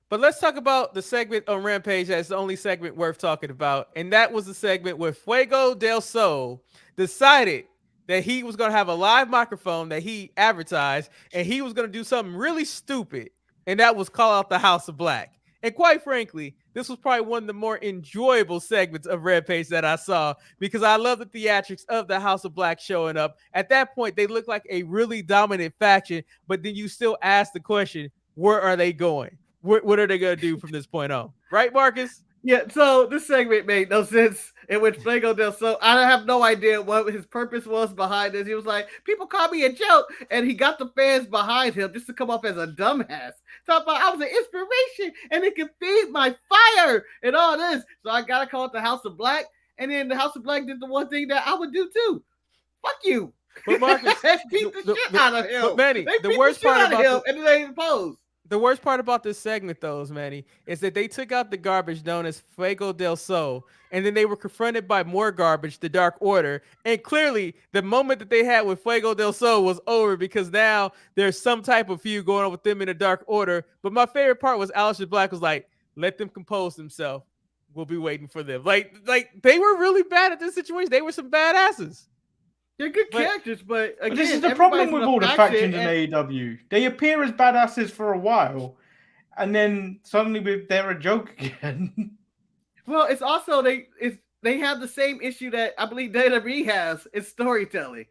But let's talk about the segment on Rampage that's the only segment worth talking about. And that was the segment where Fuego del Sol decided that he was going to have a live microphone that he advertised and he was going to do something really stupid. And that was call out the House of Black. And quite frankly, this was probably one of the more enjoyable segments of Rampage that I saw because I love the theatrics of the House of Black showing up. At that point, they look like a really dominant faction, but then you still ask the question, where are they going? What are they going to do from this point on? Right, Marcus? Yeah, so this segment made no sense in which Fuego del Sol, I have no idea what his purpose was behind this. He was like, people call me a joke, and he got the fans behind him just to come off as a dumbass. Talk about I was an inspiration, and it can feed my fire, and all this. So I got to call it the House of Black, and then the House of Black did the one thing that I would do too. Fuck you. But Marcus, beat the shit out of him. But Manny, they the worst part about him, and then they imposed. The worst part about this segment, though, Manny, is that they took out the garbage known as Fuego del Sol, and then they were confronted by more garbage, the Dark Order. And clearly, the moment that they had with Fuego del Sol was over because now there's some type of feud going on with them in the Dark Order. But my favorite part was Aleister Black was like, let them compose themselves. We'll be waiting for them. Like they were really bad at this situation. They were some badasses. They're good characters, but again, this is the problem with all the factions in AEW. They appear as badasses for a while, and then suddenly they're a joke again. Well, it's also they have the same issue that I believe WWE has in storytelling.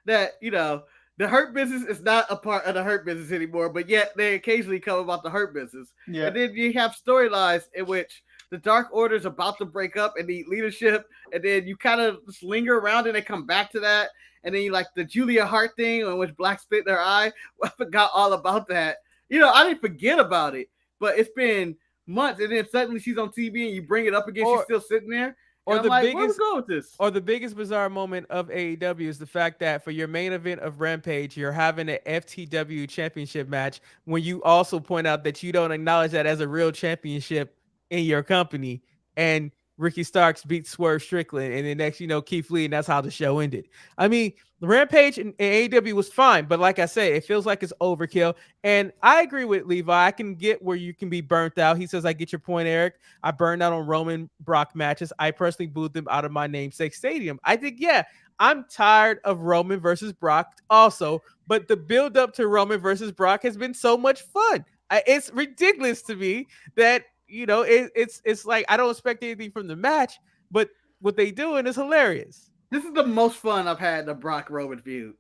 That the Hurt Business is not a part of the Hurt Business anymore, but yet they occasionally come about the Hurt Business. Yeah. And then you have storylines in which the Dark Order is about to break up and need leadership, and then you kind of just linger around and they come back to that, and then you like the Julia Hart thing in which Black split their eye. I forgot all about that. I didn't forget about it, but it's been months, and then suddenly she's on TV and you bring it up again, she's still sitting there. Or the biggest, where we go with this? Or the biggest bizarre moment of AEW is the fact that for your main event of Rampage, you're having an FTW championship match when you also point out that you don't acknowledge that as a real championship in your company, and Ricky Starks beat Swerve Strickland, and then next Keith Lee, and that's how the show ended. I mean, the Rampage and AEW was fine, but like I say, it feels like it's overkill. And I agree with Levi. I can get where you can be burnt out. He says, I get your point, Eric. I burned out on Roman Brock matches. I personally booed them out of my namesake stadium. I think, yeah, I'm tired of Roman versus Brock also, but the build up to Roman versus Brock has been so much fun. It's ridiculous to me that it's like I don't expect anything from the match, but what they doing is hilarious. This is the most fun I've had in the Brock Roman feud.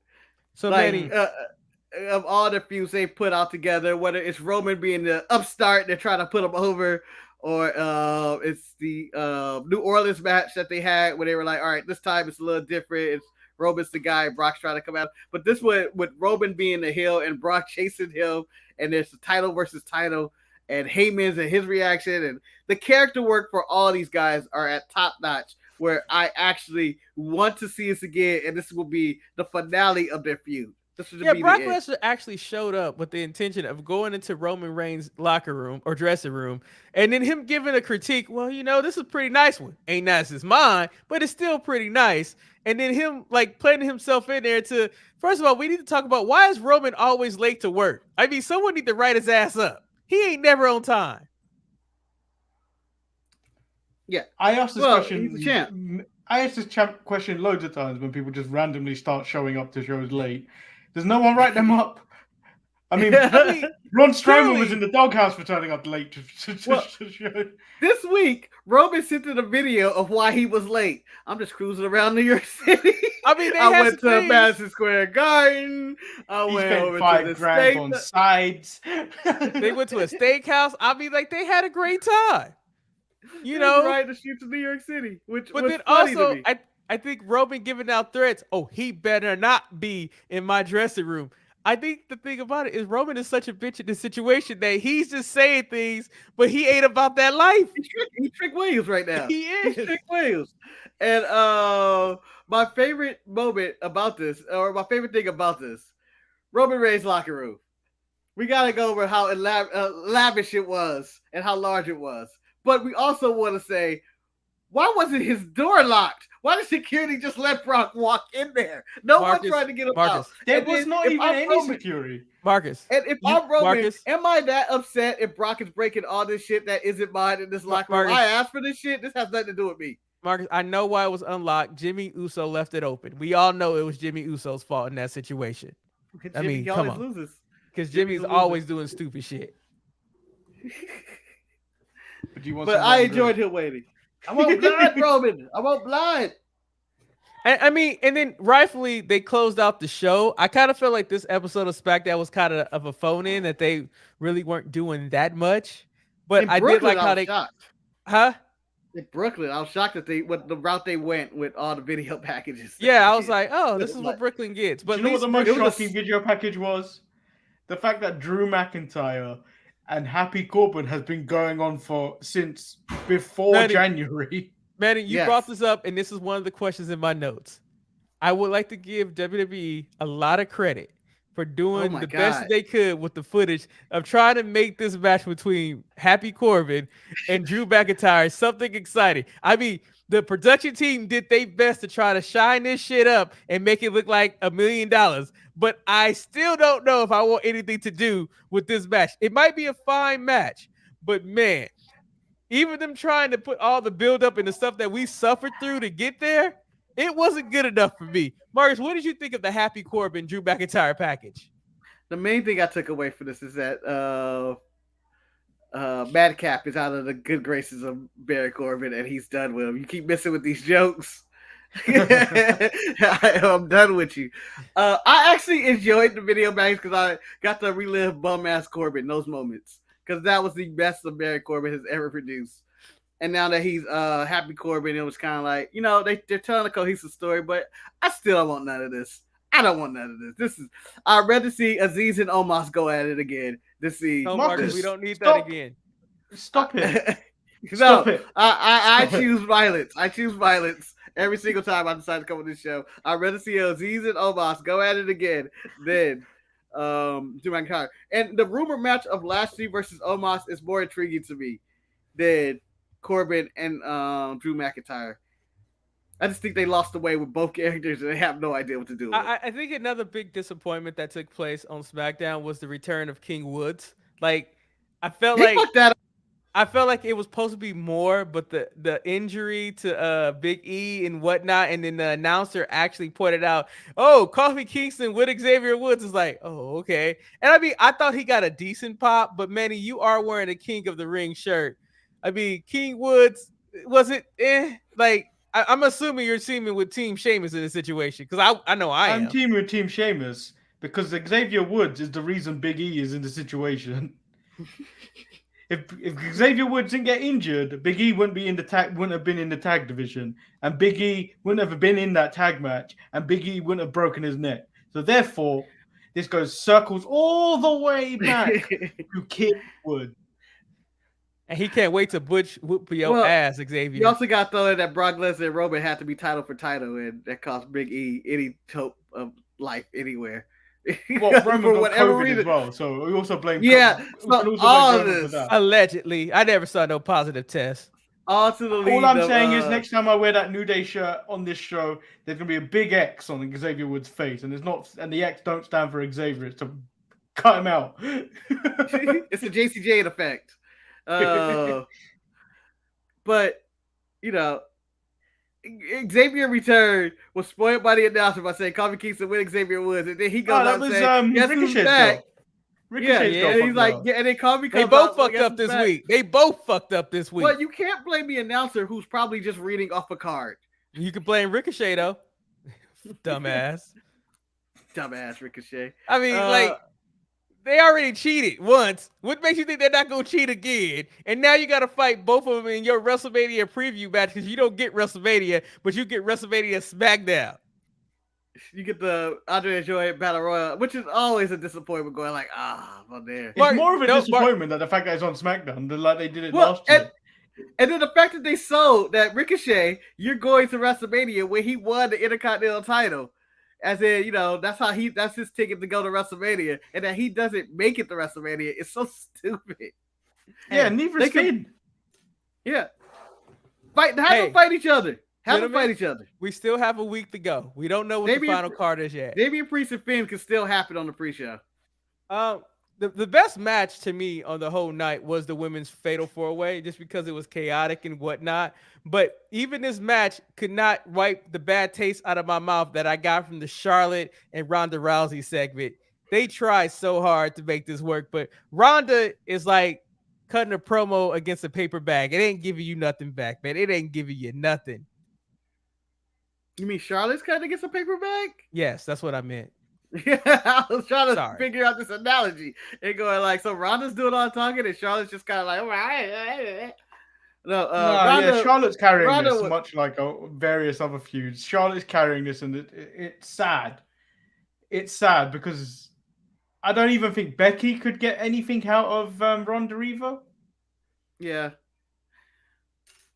So Manny, of all the feuds they put out together, whether it's Roman being the upstart, they're trying to put him over, or it's the New Orleans match that they had where they were like, all right, this time it's a little different. It's Roman's the guy, Brock's trying to come out. But this one with Roman being the heel and Brock chasing him, and there's the title versus title, and Heyman's and his reaction, and the character work for all these guys are at top notch, where I actually want to see this again, and this will be the finale of their feud. Brock Lesnar actually showed up with the intention of going into Roman Reigns' locker room or dressing room, and then him giving a critique. Well, this is a pretty nice one. Ain't nice as mine, but it's still pretty nice. And then him like putting himself in there to, first of all, we need to talk about why is Roman always late to work? I mean, someone need to write his ass up. He ain't never on time. Yeah, I asked this question. I asked this question loads of times when people just randomly start showing up to shows late. Does no one write them up? I mean, Ron Strowman was in the doghouse for turning up late to show. This week, Roman sent in a video of why he was late. I'm just cruising around New York City. I mean, I went to Madison Square Garden. He spent $5,000 on sides. They went to a steakhouse. I mean, like they had a great time. Right to shoot to New York City, which but was then funny also, to me. I think Roman giving out threats. Oh, he better not be in my dressing room. I think the thing about it is Roman is such a bitch in this situation that he's just saying things, but he ain't about that life. He's Trick Williams right now. He is. He's Trick Williams. And my favorite moment about this, or my favorite thing about this, Roman Reigns' locker room. We got to go over how lavish it was and how large it was. But we also want to say, Why wasn't his door locked? Why did security just let Brock walk in there? No one tried to get him out. There was not even any security. Marcus. And if I'm Roman, Marcus, am I that upset if Brock is breaking all this shit that isn't mine in this locker room? I asked for this shit. This has nothing to do with me. Marcus, I know why it was unlocked. Jimmy Uso left it open. We all know it was Jimmy Uso's fault in that situation. I mean, come on. Loses. Because Jimmy's always doing stupid shit. But I enjoyed him waiting. I want blood, Roman. I want blood. I mean, and then rightfully they closed out the show. I kind of feel like this episode of SmackDown was kind of a phone in, that they really weren't doing that much. But I did like how they, huh? In Brooklyn, I was shocked that what the route they went with all the video packages. Yeah, I was like, oh, this is what Brooklyn gets. But you know what the most shocking video package was? The fact that Drew McIntyre and Happy Corbin has been going on since before January. Manny, you brought this up, and this is one of the questions in my notes. I would like to give WWE a lot of credit for doing the best they could with the footage of trying to make this match between Happy Corbin and Drew McIntyre something exciting. I mean, the production team did their best to try to shine this shit up and make it look like $1 million. But I still don't know if I want anything to do with this match. It might be a fine match, but man, even them trying to put all the build up and the stuff that we suffered through to get there, it wasn't good enough for me. Marcus, what did you think of the Happy Corbin Drew McIntyre package? The main thing I took away from this is that Madcap is out of the good graces of Barry Corbin, and he's done with him. You keep messing with these jokes. I'm done with you. I actually enjoyed the video bags because I got to relive bum ass Corbin, those moments, because that was the best that Barry Corbin has ever produced. And now that he's Happy Corbin, it was kind of like, they're telling a cohesive story, but I still don't want none of this. I don't want none of this. I'd rather see Aziz and Omos go at it again. No, Marcus, we don't need that again. Stop it. Stop it. I choose violence. I choose violence every single time I decide to come on this show. I'd rather see Aziz and Omos go at it again than Drew McIntyre. And the rumor match of Lashley versus Omos is more intriguing to me than Corbin and Drew McIntyre. I just think they lost the way with both characters and they have no idea what to do with it. I think another big disappointment that took place on SmackDown was the return of King Woods. Like, I felt like it was supposed to be more, but the injury to Big E and whatnot, and then the announcer actually pointed out, oh, Kofi Kingston with Xavier Woods is like, oh, okay. And I mean, I thought he got a decent pop, but Manny, you are wearing a King of the Ring shirt. I mean, King Woods, was it like, I'm assuming you're teaming with Team Sheamus in this situation, because I know I'm teaming with Team Sheamus because Xavier Woods is the reason Big E is in the situation. If Xavier Woods didn't get injured, Big E wouldn't have been in the tag division, and Big E wouldn't have been in that tag match, and Big E wouldn't have broken his neck. So therefore, this goes circles all the way back to King Woods. And he can't wait to whoop your ass, Xavier. You also got to throw in that Brock Lesnar and Roman had to be title for title, and that cost Big E any hope of life anywhere. Well, Roman got COVID as well, so we also blame. All of this allegedly. I never saw no positive test. All I'm saying is, next time I wear that New Day shirt on this show, there's gonna be a big X on Xavier Woods' face, and the X don't stand for Xavier. It's to cut him out. It's a JCJ effect. But Xavier returned, was spoiled by the announcer by saying Kofi Kingston with Xavier Woods, and then he goes out and says, "Guess who's back?" And he's like, "Yeah," and then Kofi comes They both fucked up this week. They both fucked up this week. But you can't blame the announcer who's probably just reading off a card. You can blame Ricochet though. Dumbass Ricochet. I mean, they already cheated once. What makes you think they're not going to cheat again? And now you got to fight both of them in your WrestleMania preview match because you don't get WrestleMania, but you get WrestleMania SmackDown. You get the Andre Joy Battle Royal, which is always a disappointment going like, I'm there. It's more of a disappointment that the fact that it's on SmackDown than like they did it last year. And then the fact that they sold that Ricochet, you're going to WrestleMania when he won the Intercontinental title. As in, that's his ticket to go to WrestleMania, and that he doesn't make it to WrestleMania is so stupid. Yeah, neither is Finn. Yeah. Have them fight each other. Have them gentlemen, fight each other. We still have a week to go. We don't know what the final card is yet. Damian Priest and Finn can still happen on the pre-show. The best match to me on the whole night was the women's fatal 4-way, just because it was chaotic and whatnot. But even this match could not wipe the bad taste out of my mouth that I got from the Charlotte and Ronda Rousey segment. They tried so hard to make this work, but Ronda is like cutting a promo against a paper bag. It ain't giving you nothing back, man. It ain't giving you nothing. You mean Charlotte's cutting against a paper bag? Yes, that's what I meant. Yeah, I was trying to figure out this analogy and going like, so Ronda's doing all the talking and Charlotte's just kind of like, all right. No, yeah, Charlotte's carrying this much like various other feuds. Charlotte's carrying this, and it's sad. It's sad because I don't even think Becky could get anything out of Ronda either. Yeah.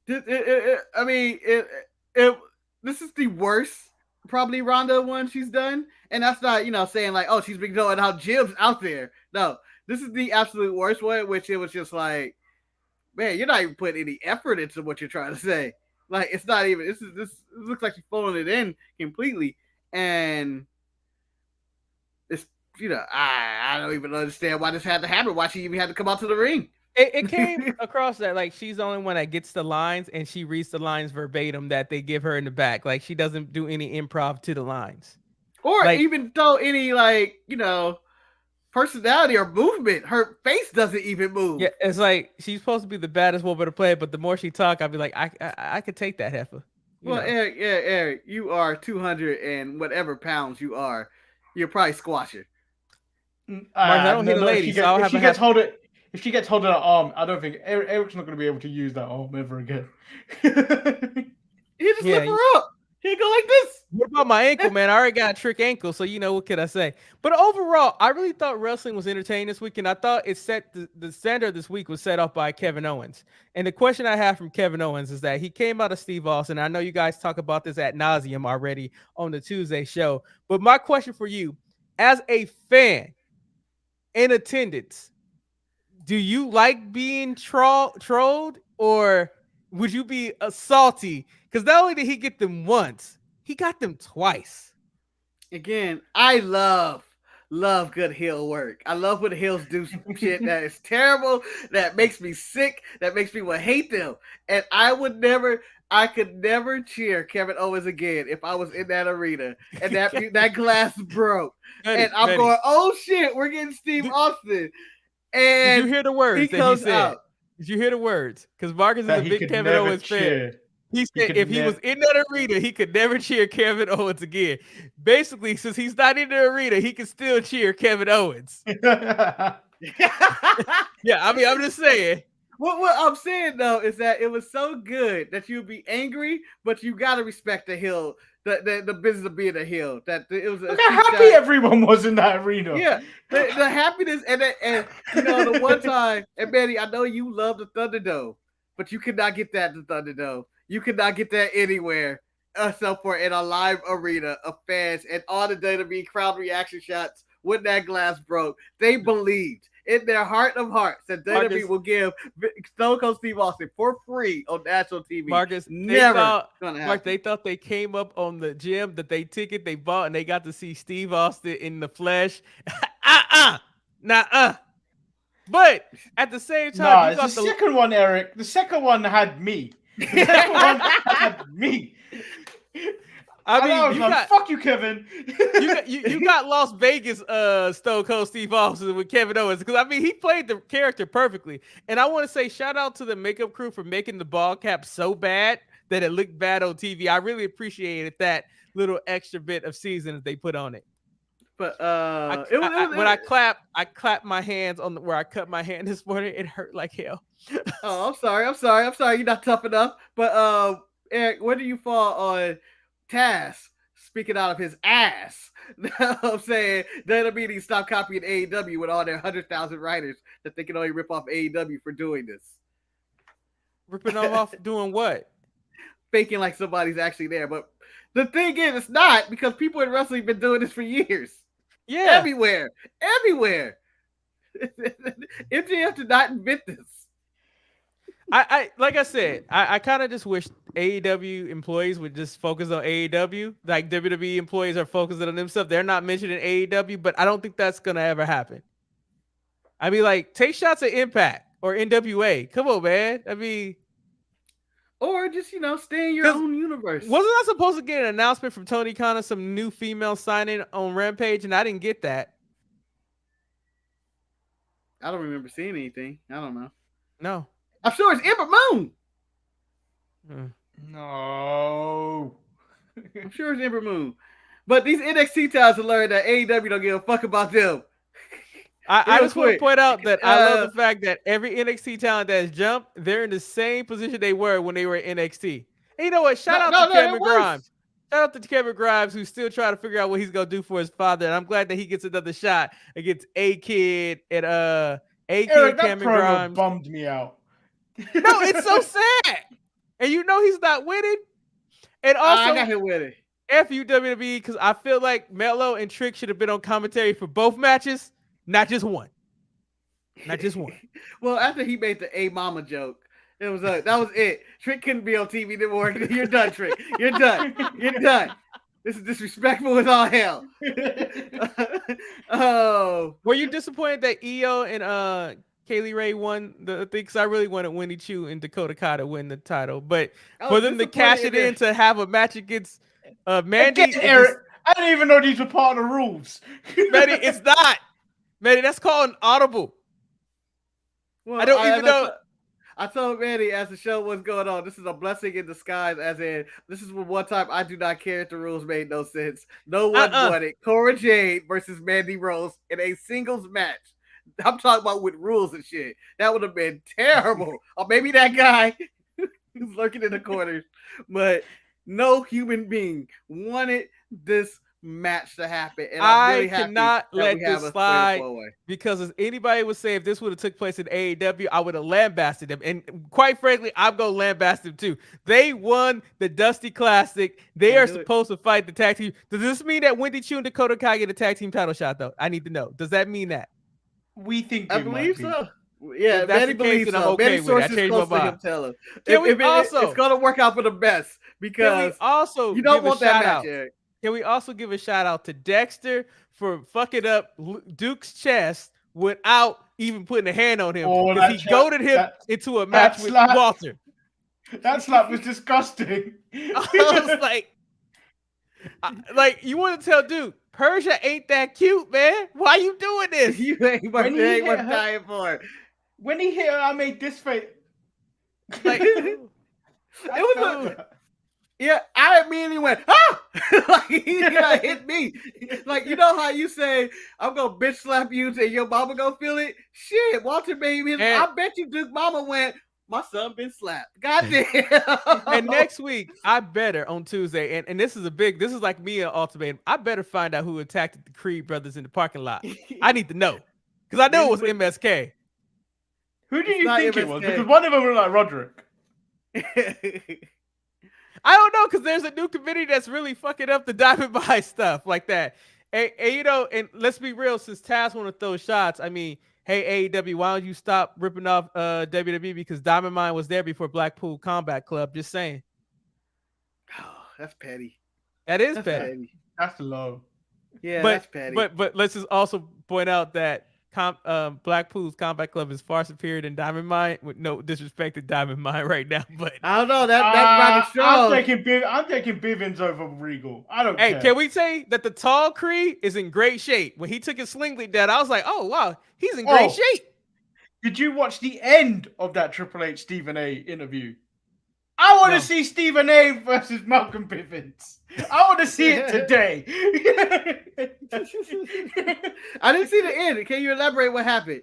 I mean, this is the worst probably Ronda one she's done, and that's not saying like, oh, she's been going out gyms out there. No, this is the absolute worst one, which it was just like, man, you're not even putting any effort into what you're trying to say. Like, it's not even. This looks like she's pulling it in completely, and it's I don't even understand why this had to happen. Why she even had to come out to the ring. It came across that like she's the only one that gets the lines and she reads the lines verbatim that they give her in the back. Like she doesn't do any improv to the lines. Or like, even though any personality or movement, her face doesn't even move. Yeah, it's like she's supposed to be the baddest woman to play, but the more she talk, I'll be like, I could take that heifer. Eric, you are 200 and whatever pounds you are. You're probably squasher. I don't hit a lady, so I'll have to have... If she gets hold of that arm, I don't think Eric's not going to be able to use that arm ever again. He just lift her up. He go like this. What about my ankle, man? I already got a trick ankle, so what can I say? But overall, I really thought wrestling was entertaining this week, and I thought it set the standard this week was set up by Kevin Owens. And the question I have from Kevin Owens is that he came out of Steve Austin. I know you guys talk about this ad nauseum already on the Tuesday show, but my question for you, as a fan in attendance, do you like being trolled, or would you be salty? Because not only did he get them once, he got them twice. Again, I love good heel work. I love when the heels do shit that is terrible, that makes me sick, that makes me want to hate them. And I could never cheer Kevin Owens again if I was in that arena and that glass broke. And I'm going, oh shit, we're getting Steve Austin. And did you hear the words that he said? Out. Did you hear the words? Because Marcus is a big Kevin Owens fan. He said if he was in that arena, he could never cheer Kevin Owens again. Basically, since he's not in the arena, he can still cheer Kevin Owens. Yeah, I mean, I'm just saying. What I'm saying, though, is that it was so good that you'd be angry, but you got to respect the heel, the business of being a heel. That it was. Look how happy everyone was in that arena. Yeah, the happiness and the one time, and Manny, I know you love the Thunderdome, but you could not get that in the Thunderdome. You could not get that anywhere except for in a live arena of fans and all the WWE crowd reaction shots when that glass broke. They believed in their heart of hearts that WWE will give Stone Cold Steve Austin for free on national TV. Marcus, they thought they came up on the gym that they bought and they got to see Steve Austin in the flesh. But at the same time, it's the second one, Eric. The second one had me. The second one had me. I mean, fuck you, Kevin. you got Las Vegas Stone Cold Steve Austin with Kevin Owens, because I mean he played the character perfectly. And I want to say shout out to the makeup crew for making the ball cap so bad that it looked bad on TV. I really appreciated that little extra bit of season that they put on it. But when I clapped my hands on where I cut my hand this morning, it hurt like hell. Oh, I'm sorry. You're not tough enough. But Eric, where do you fall on Taz speaking out of his ass? I'm saying WWE needs to stop copying AEW with all their 100,000 writers that they can only rip off AEW for doing this. Ripping them off doing what? Faking like somebody's actually there. But the thing is, it's not, because people in wrestling have been doing this for years. Yeah. Everywhere. MJF did not invent this. I like I said, I kind of just wish AEW employees would just focus on AEW. Like WWE employees are focusing on themselves. They're not mentioning AEW, but I don't think that's gonna ever happen. I mean, like, take shots at Impact or NWA. Come on, man. I mean, Or just stay in your own universe. wasn't I supposed to get an announcement from Tony Khan of some new female signing on Rampage, and I didn't get that. I don't remember seeing anything. I don't know. No. I'm sure it's Ember Moon. No. I'm sure it's Ember Moon. But these NXT talents have learned that AEW don't give a fuck about them. I just want to point out that I love the fact that every NXT talent that has jumped, they're in the same position they were when they were in NXT. And you know what? Shout out to Kevin Grimes. Shout out to Kevin Grimes, who's still trying to figure out what he's gonna do for his father. And I'm glad that he gets another shot against A-Kid and A-Kid Kevin Grimes. Bummed me out. No, it's so sad. And he's not winning. And also, I got him winning. F you WWE, because I feel like Melo and Trick should have been on commentary for both matches, not just one. Not just one. Well, after he made the A Mama joke, it was that was it. Trick couldn't be on TV anymore. You're done, Trick. You're done. You're done. This is disrespectful as all hell. Oh. Were you disappointed that EO and Kaylee Ray won the thing? Because I really wanted Wendy Chu and Dakota Kai to win the title, but for them to cash it in to have a match against Mandy, again, Eric, I didn't even know these were part of the rules. Mandy, it's not. Mandy, that's called an audible. Well, I don't even know. I told Manny as the show was going on, this is a blessing in disguise, as in, this is one time I do not care if the rules made no sense. No one wanted Cora Jade versus Mandy Rose in a singles match. I'm talking about with rules and shit. That would have been terrible. Or maybe that guy who's lurking in the corners. But no human being wanted this match to happen. And I'm really cannot let this slide, because as anybody would say, if this would have took place in AEW, I would have lambasted them. And quite frankly, I'm going to lambast them too. They won the Dusty Classic. They are supposed to fight the tag team. Does this mean that Wendy Chu and Dakota Kai get a tag team title shot, though? I need to know. Does that mean that? We think I believe so. Yeah, Manny believes so. Okay, Manny sources close to him tell him. It's going to work out for the best, because you don't want that match, Eric. Can we also give a shout out to Dexter for fucking up Duke's chest without even putting a hand on him? Because he goaded him into a match with Walter. That slap was disgusting. I was like, you want to tell Duke, Persia ain't that cute, man. Why you doing this? You ain't worth dying for. When he hit her, I made this face. Like, it was yeah, I immediately went, ah! Like, he hit me. Like, you know how you say, I'm going to bitch slap you till your mama gonna feel it? Shit, Walter made his, I bet you Duke mama went, my son been slapped. Goddamn. And next week, I better on Tuesday, and this is like me and Ultimatum, I better find out who attacked the Creed brothers in the parking lot. I need to know. Because I know it was MSK. Who do you think it was? Because one of them was like Roderick. I don't know, because there's a new committee that's really fucking up the Diamond Mine stuff like that. And and let's be real, since Taz want to throw shots, I mean, hey, AEW, why don't you stop ripping off WWE, because Diamond Mine was there before Blackpool Combat Club. Just saying. Oh, that's petty. That's petty. That's low. Yeah, that's petty. But let's just also point out that Blackpool's Combat Club is far superior than Diamond Mine, with no disrespect to Diamond Mine right now, but I don't know, that's rather strong. I'm taking Bivens over Regal. I don't care. Hey, can we say that the tall Creed is in great shape? When he took his sling lead down, I was like, oh wow, he's in great shape. Did you watch the end of that Triple H Stephen A interview? I want to see Stephen A versus Malcolm Bivens. I want to see it today. I didn't see the end. Can you elaborate what happened?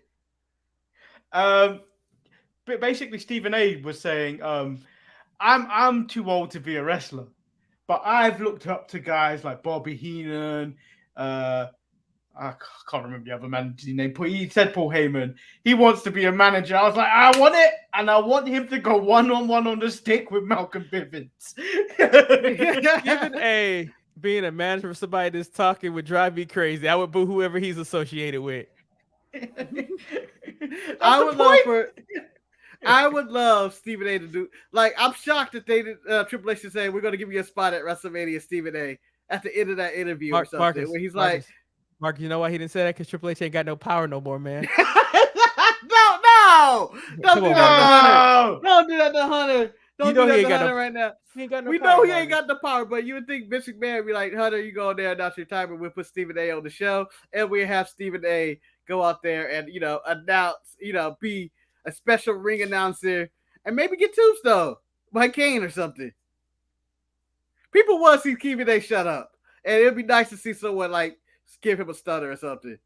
But basically, Stephen A was saying, I'm too old to be a wrestler, but I've looked up to guys like Bobby Heenan. I can't remember the other manager's name, but he said Paul Heyman. He wants to be a manager. I was like, I want it, and I want him to go one-on-one on the stick with Malcolm Bivens. Being a manager for somebody that's talking would drive me crazy. I would boo whoever he's associated with. I I would love Stephen A to do. Like, I'm shocked that they did. Triple H is saying we're going to give you a spot at WrestleMania, Stephen A. At the end of that interview or something, where he's like, Marcus, you know why he didn't say that? Because Triple H ain't got no power no more, man. no, don't do that to Hunter. Don't do that to Hunter. Don't do that to Hunter right now. We know he ain't got the power, but you would think Vince McMahon would be like, Hunter, you go in there, announce your time, and we'll put Stephen A on the show, and we have Stephen A go out there and announce, be a special ring announcer, and maybe get Tombstone by Kane or something. People want to see Stephen A shut up, and it'd be nice to see someone like give him a stutter or something.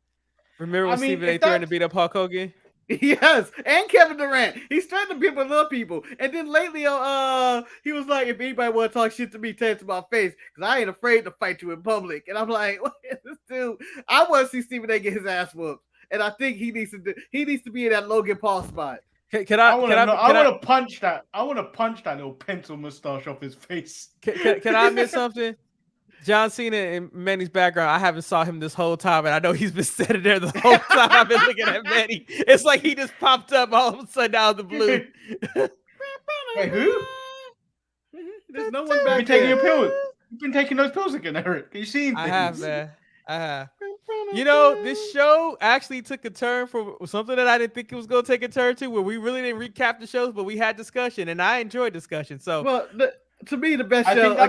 Remember when Stephen A threatened to beat up Hulk Hogan? Yes, and Kevin Durant. He's threatening people with little people. And then lately, he was like, if anybody want to talk shit to me, tell it to my face, because I ain't afraid to fight you in public. And I'm like, what is this dude? I want to see Stephen A get his ass whooped. And I think he needs to be in that Logan Paul spot. I want to punch that. I want to punch that little pencil mustache off his face. Can I admit something? John Cena in Manny's background, I haven't saw him this whole time, and I know he's been sitting there the whole time I've been looking at Manny. It's like he just popped up all of a sudden out of the blue. Wait, who? There's no one back there. Taking your pills. You've been taking those pills again, Eric. You seen things? I have, man. I have. This show actually took a turn for something that I didn't think it was going to take a turn to, where we really didn't recap the shows, but we had discussion, and I enjoyed discussion. So, to me, the best show. I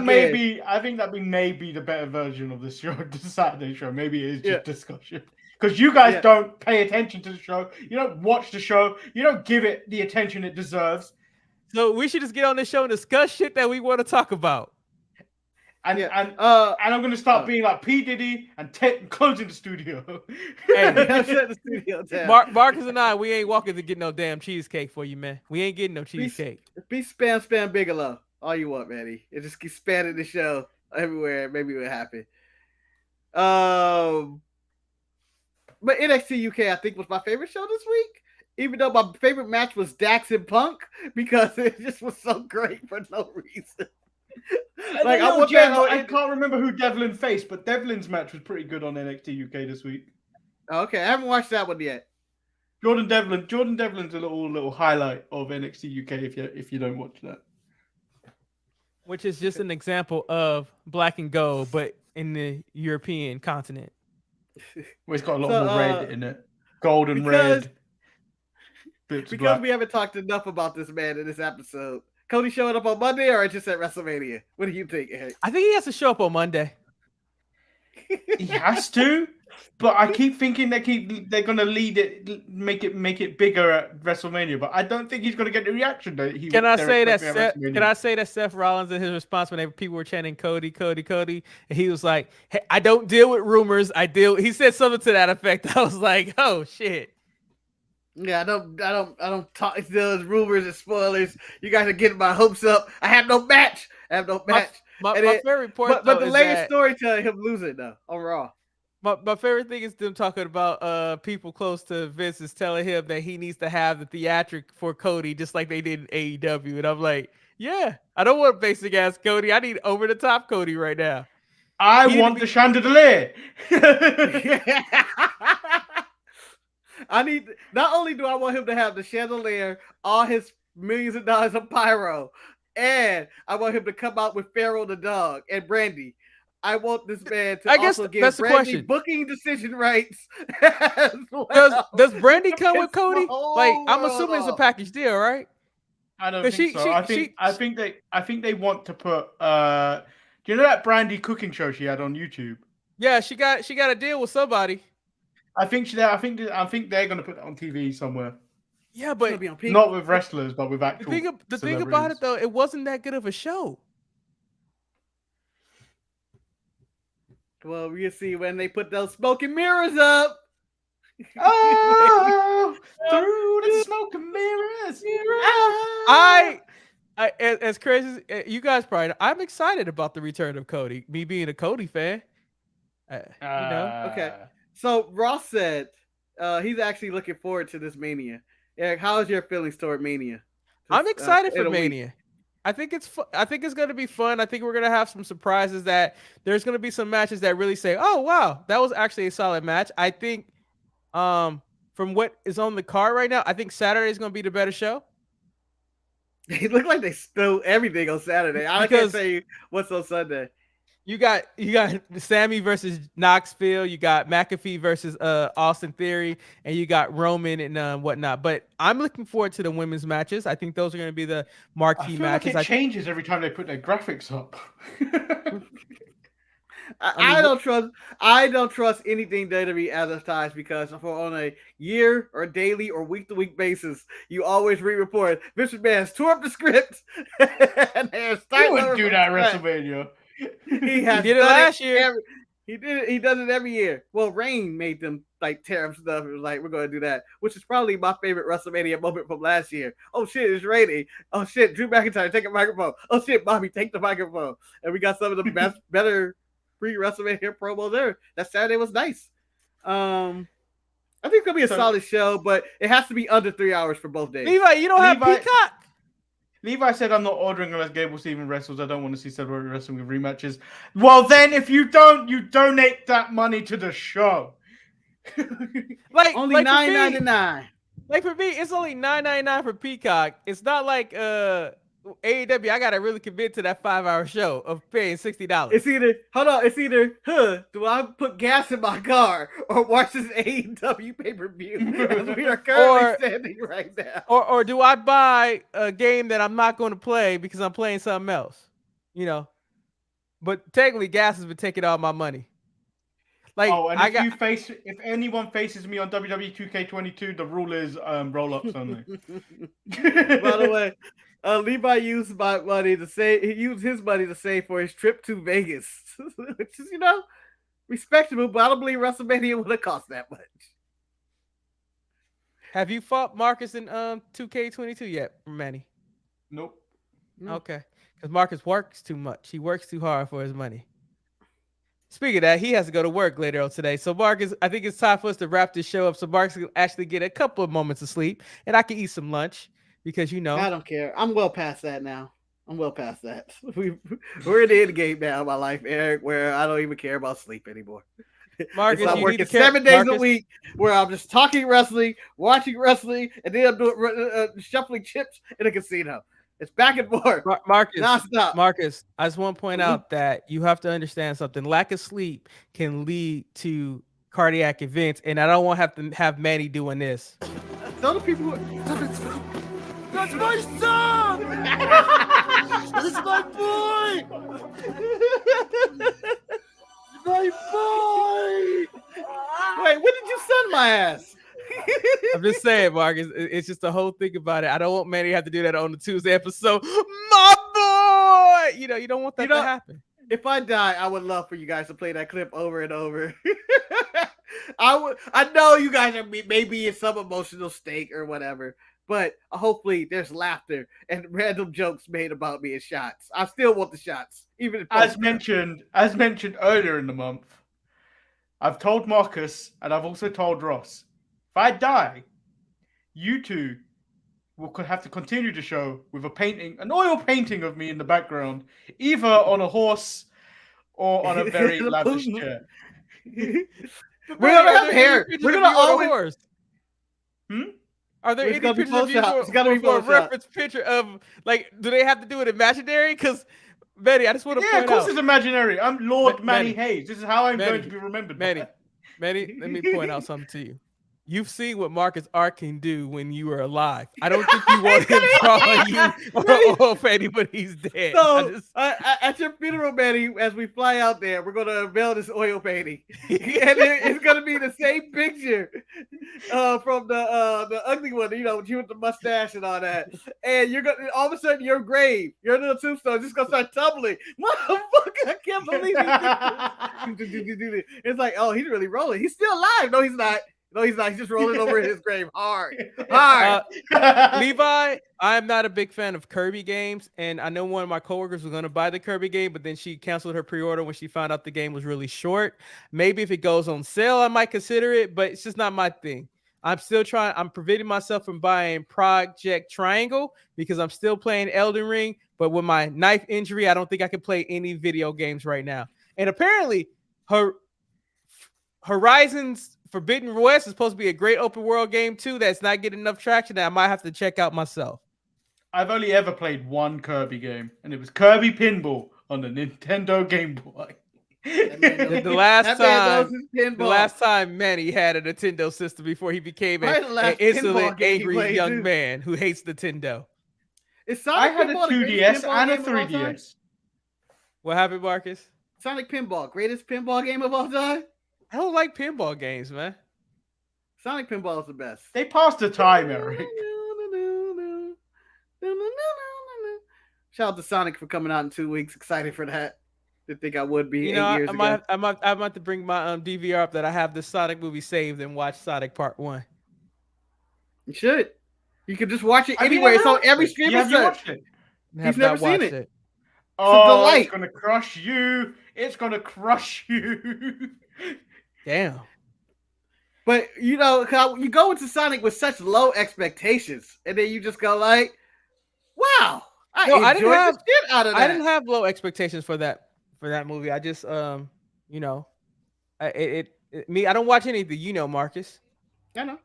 think that may be the better version of the show, the Saturday show. Maybe it is just discussion, because you guys don't pay attention to the show. You don't watch the show. You don't give it the attention it deserves. So we should just get on this show and discuss shit that we want to talk about. And I'm gonna start being like P. Diddy and closing the studio. Hey, shut the studio down. Marcus and I, we ain't walking to get no damn cheesecake for you, man. We ain't getting no cheesecake. Be spam Bigelow. All you want, Manny. It just keep spamming the show everywhere. Maybe it will happen. But NXT UK, I think, was my favorite show this week. Even though my favorite match was Dax and Punk, because it just was so great for no reason. I can't remember who Devlin faced, but Devlin's match was pretty good on NXT UK this week. Okay, I haven't watched that one yet. Jordan Devlin's a little highlight of NXT UK if you don't watch that. Which is just an example of black and gold, but in the European continent. Well, it's got a lot more red in it. Gold and red. Because we haven't talked enough about this man in this episode. Cody showing up on Monday or just at WrestleMania? What do you think, Eric? I think he has to show up on Monday. He has to, but I keep thinking they're gonna lead it, make it bigger at WrestleMania. But I don't think he's gonna get the reaction that he. Can I say that Seth Rollins in his response when people were chanting Cody, Cody, Cody, and he was like, "Hey, I don't deal with rumors. He said something to that effect. I was like, "Oh shit." Yeah, I don't talk those rumors and spoilers. You guys are getting my hopes up. I have no match. My favorite part, but the latest storytelling, him losing though on Raw. My favorite thing is them talking about people close to Vince is telling him that he needs to have the theatric for Cody, just like they did in AEW. And I'm like, yeah, I don't want basic ass Cody. I need over the top Cody right now. I want the chandelier. Not only do I want him to have the chandelier, all his millions of dollars of pyro, and I want him to come out with Pharaoh the dog and Brandy. I want this man to also give Brandy booking decision rights. Well. Does Brandy come with Cody? Like, I'm assuming it's a package deal, right? I don't think so. I think they want to put. Do you know that Brandy cooking show she had on YouTube? Yeah, she got a deal with somebody. I think they're going to put that on TV somewhere. Yeah, but not with wrestlers, but with actual. The thing about it though, it wasn't that good of a show. Well, we'll see when they put those smoke and mirrors up. Oh, through the smoke and mirrors. I as crazy as you guys probably know, I'm excited about the return of Cody. Me being a Cody fan, Okay. So Ross said he's actually looking forward to this Mania. Eric, how's your feelings toward Mania? I'm excited for Mania. I think it's going to be fun. I think we're going to have some surprises. That there's going to be some matches that really say, "Oh wow, that was actually a solid match." I think from what is on the card right now, I think Saturday is going to be the better show. They look like they stole everything on Saturday. I can't tell you what's on Sunday. You got Sammy versus Knoxville. You got McAfee versus Austin Theory, and you got Roman and whatnot. But I'm looking forward to the women's matches. I think those are going to be the marquee matches. Like it changes every time they put their graphics up. I don't trust anything WWE advertised because for on a year or daily or week to week basis, you always re-report Vince McMahon's tore up the script. And he wouldn't do that at WrestleMania. He did it last year. He did it. He does it every year. Well, Reign made them like tear up stuff. It was like, we're going to do that, which is probably my favorite WrestleMania moment from last year. Oh shit, it's raining. Oh shit, Drew McIntyre, take a microphone. Oh shit, Bobby, take the microphone. And we got some of the better pre-WrestleMania promos there. That Saturday was nice. I think it's gonna be a solid show, but it has to be under 3 hours for both days. Levi, you don't have Peacock. Levi said, "I'm not ordering unless Gable Steven wrestles. I don't want to see Cedric wrestling with rematches." Well, then, if you don't, you donate that money to the show. Like only $9.99. Like for me, it's only $9.99 for Peacock. It's not like AEW. I gotta really commit to that 5-hour show of paying $60. It's either do I put gas in my car or watch this AEW pay-per-view as we are currently standing right now, or do I buy a game that I'm not going to play because I'm playing something else, you know? But technically, gas has been taking all my money. Like, if anyone faces me on WWE 2K22, the rule is roll-ups only. By the way, Levi used my money to save. He used his money to save for his trip to Vegas, which is, respectable. But I don't believe WrestleMania would have cost that much. Have you fought Marcus in 2K22 yet, Manny? Nope. Okay, because Marcus works too much. He works too hard for his money. Speaking of that, he has to go to work later on today. So, Marcus, I think it's time for us to wrap this show up so Marcus can actually get a couple of moments of sleep and I can eat some lunch because, I don't care. I'm well past that now. I'm well past that. We're in the end game now in my life, Eric, where I don't even care about sleep anymore. Marcus, I'm working 7 days a week where I'm just talking wrestling, watching wrestling, and then I'm doing shuffling chips in a casino. It's back and forth. Marcus, nonstop. Marcus, I just want to point out that you have to understand something. Lack of sleep can lead to cardiac events, and I don't want to have Manny doing this. Tell the people. That's my son! This is my boy! My boy! Wait, when did you send my ass? I'm just saying, Marcus. It's just the whole thing about it. I don't want Manny to have to do that on the Tuesday episode. My boy, you don't want that to happen. If I die, I would love for you guys to play that clip over and over. I know you guys are maybe in some emotional state or whatever, but hopefully there's laughter and random jokes made about me and shots. I still want the shots, even if as mentioned earlier in the month. I've told Marcus and I've also told Ross. If I die, you two will have to continue the show with an oil painting of me in the background, either on a horse or on a very lavish chair. We're gonna have hair. We're gonna always. Are there any pictures of you for a reference picture of, like, do they have to do it imaginary? Because, Manny, I just want to point out. Yeah, of course it's imaginary. I'm Lord Manny Hayes. This is how I'm going to be remembered. Manny, let me point out something to you. You've seen what Marcus Art can do when you were alive. I don't think you want him drawing you or Fanny when he's dead. So at your funeral, Manny, as we fly out there, we're gonna unveil this oil painting, and it's gonna be the same picture from the ugly one, with you with the mustache and all that. And you're gonna all of a sudden your grave, your little tombstone, just gonna start tumbling. Motherfucker, I can't believe it. It's like, oh, he's really rolling. He's still alive. No, he's not. No, he's not. He's just rolling over in his grave hard. Levi, I'm not a big fan of Kirby games, and I know one of my coworkers was going to buy the Kirby game, but then she canceled her pre-order when she found out the game was really short. Maybe if it goes on sale, I might consider it, but it's just not my thing. I'm preventing myself from buying Project Triangle because I'm still playing Elden Ring, but with my knife injury, I don't think I can play any video games right now. And apparently, Horizon's Forbidden West is supposed to be a great open world game too. That's not getting enough traction that I might have to check out myself. I've only ever played one Kirby game, and it was Kirby Pinball on the Nintendo Game Boy. The last time Manny had a Nintendo system before he became an insolent, angry young man who hates Nintendo. I had a 2DS and a 3DS. What happened, Marcus? Sonic Pinball, greatest pinball game of all time? I don't like pinball games, man. Sonic Pinball is the best. They passed the time, Eric. Shout out to Sonic for coming out in 2 weeks. Excited for that. Didn't think I would be. You 8 know, years ago. I'm about to bring my DVR up that I have the Sonic movie saved and watch Sonic Part 1. You should. You could just watch it anywhere. It's on every streaming service. He's never seen it. Oh, it's gonna crush you. It's gonna crush you. Damn. But you know, you go into Sonic with such low expectations, and then you just go like, "Wow, I enjoyed the shit out of that." I didn't have low expectations for that movie. I just you know, I don't watch anything. You know, Marcus. I know.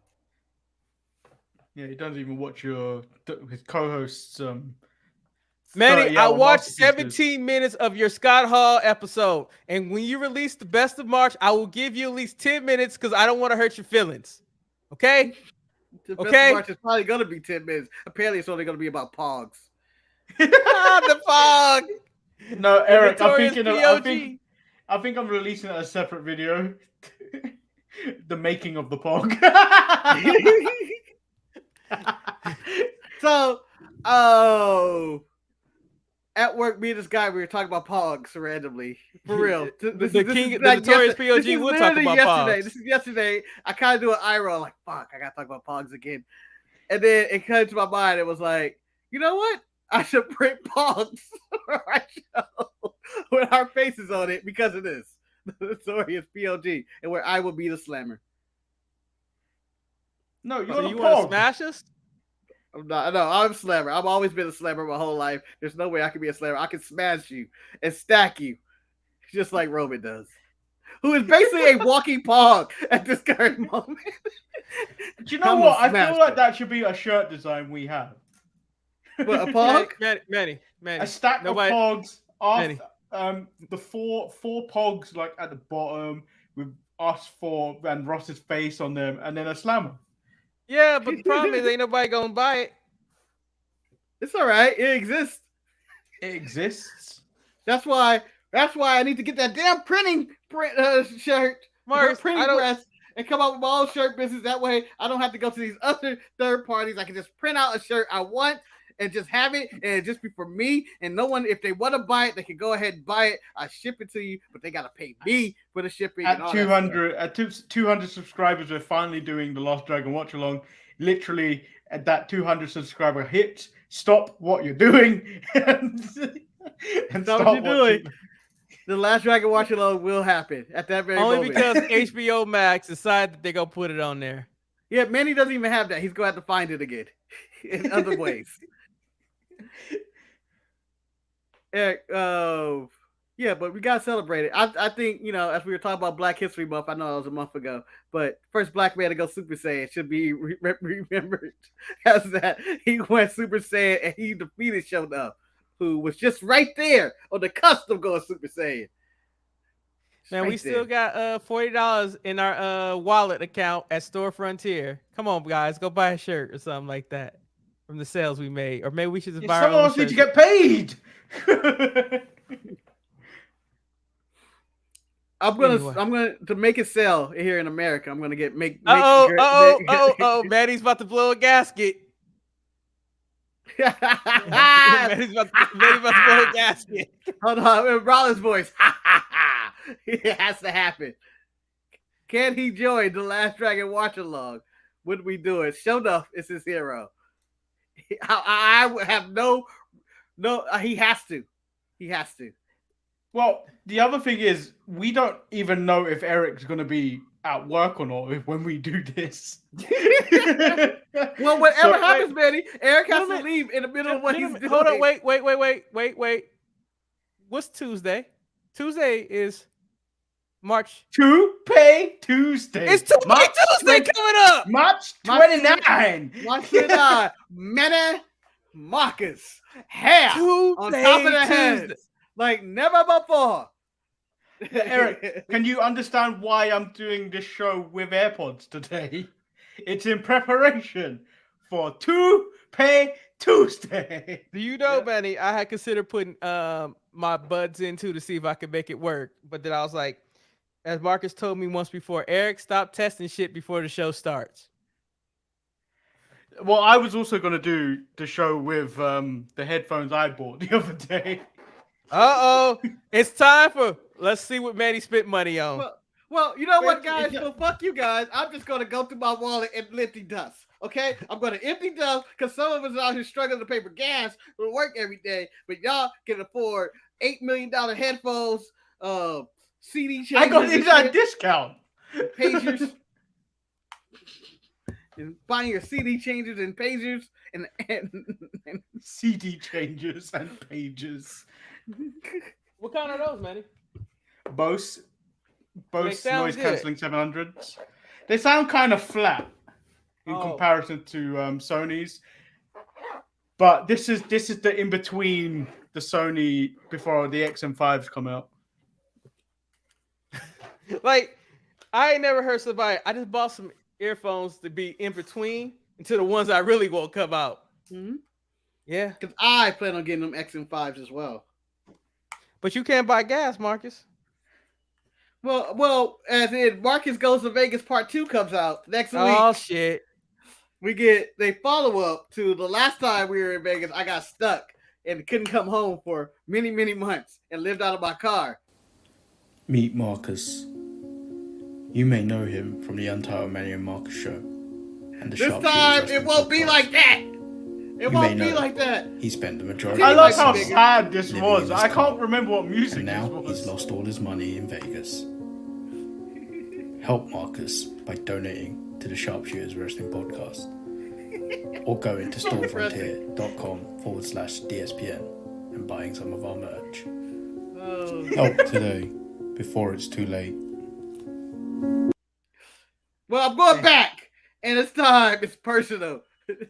Yeah, he doesn't even watch his co-hosts. Manny, I watched 17 minutes of your Scott Hall episode, and when you release the Best of March, I will give you at least 10 minutes because I don't want to hurt your feelings. Okay? The Best of March is probably gonna be 10 minutes. Apparently, it's only gonna be about Pogs. The Pog. No, Eric, I think I'm releasing a separate video. The making of the Pog. So, at work, me and this guy, we were talking about Pogs randomly. For real. The notorious POG will talk about Pogs. This is yesterday. I kind of do an eye roll, like, fuck, I got to talk about Pogs again. And then it came to my mind. It was like, you know what? I should print Pogs for our show with our faces on it because of this. The notorious POG, and where I will be the slammer. No, you want to smash us? I'm not. No, I'm a slammer. I've always been a slammer my whole life. There's no way I can be a slammer. I can smash you and stack you, just like Roman does, who is basically a walking Pog at this current moment. Do you know what? I feel like that should be a shirt design we have. What, a Pog? Manny. A stack of Pogs. The four Pogs like at the bottom with us four and Ross's face on them, and then a slammer. Yeah, but the problem is ain't nobody gonna buy it. It's all right. It exists. It exists. That's why I need to get that damn printing shirt, Marcus, printing press, and come up with my own shirt business. That way, I don't have to go to these other third parties. I can just print out a shirt I want and just have it, and it just be for me. And no one, if they want to buy it, they can go ahead and buy it. I ship it to you, but they gotta pay me for the shipping. At 200 subscribers, we're finally doing the Lost Dragon Watch Along. Literally, at that 200 subscriber hit, stop what you're doing and stop what you're doing. The Last Dragon Watch Along will happen at that very moment. Only because HBO Max decided that they're gonna put it on there. Yeah, Manny doesn't even have that. He's gonna have to find it again in other ways. Eric, yeah, but we gotta celebrate it. I think, you know, as we were talking about Black History Month, I know that was a month ago, but first black man to go Super Saiyan should be remembered as that he went Super Saiyan and he defeated Sho'nuff, who was just right there on the cusp of going Super Saiyan. Man, we still got $40 in our wallet account at Store Frontier. Come on, guys, go buy a shirt or something like that from the sales we made, or maybe we should just buy our own shirts. Someone needs to get paid. I'm gonna to make it sell here in America. I'm gonna make. Manny's about to blow a gasket. Manny's about to blow a gasket. Hold on, Rollins' voice. It has to happen. Can he join the Last Dragon Watch Along? Would we do it? Sho'nuff is his hero. I would have no. He has to. He has to. Well, the other thing is, we don't even know if Eric's going to be at work or not when we do this. Well, whatever happens, Manny, Eric has to leave in the middle of what he's doing. Hold on, wait. What's Tuesday? Tuesday is March. Pay Tuesday. It's Tuesday coming up. March 29. March 29. Manny, Marcus hair on top of the head Tuesday. like never before. Eric, can you understand why I'm doing this show with AirPods today? It's in preparation for Pay Tuesday. Do you know, Manny? I had considered putting my buds in too to see if I could make it work, but then I was like, as Marcus told me once before, Eric, stop testing shit before the show starts. Well, I was also going to do the show with the headphones I bought the other day. It's time for let's see what Manny spent money on. Well, you know what, guys? Well, fuck you guys. I'm just gonna go through my wallet and empty dust. Okay, I'm gonna empty dust because some of us out here struggling to pay for gas for work every day, but y'all can afford $8 million headphones, CD changers. I got these at a discount. Pagers. And buying your CD changers and pagers and CD changers and pages. What kind are those, Manny? Bose noise good. cancelling 700s. They sound kind of flat in comparison to Sony's, but this is the in between the Sony before the XM5s come out. Like, I ain't never heard somebody. I just bought some earphones to be in between until the ones I really won't come out. Mm-hmm. Yeah, because I plan on getting them XM5s as well. But you can't buy gas, Marcus. Well, as in Marcus Goes to Vegas Part 2 comes out next week. Oh, shit. We get the follow-up to the last time we were in Vegas. I got stuck and couldn't come home for many, many months and lived out of my car. Meet Marcus. You may know him from the Untitled Manny and Marcus show. And the This time, it won't be like that. It won't be like that. He spent the majority I of like his how life sad this living was. in his I car. can't remember what music and now this was. he's lost all his money in Vegas. Help Marcus by donating to the Sharpshooters Wrestling Podcast. Or going to storefrontier.com/DSPN and buying some of our merch. Help today, before it's too late. Well, I'm going back, and it's time. It's personal.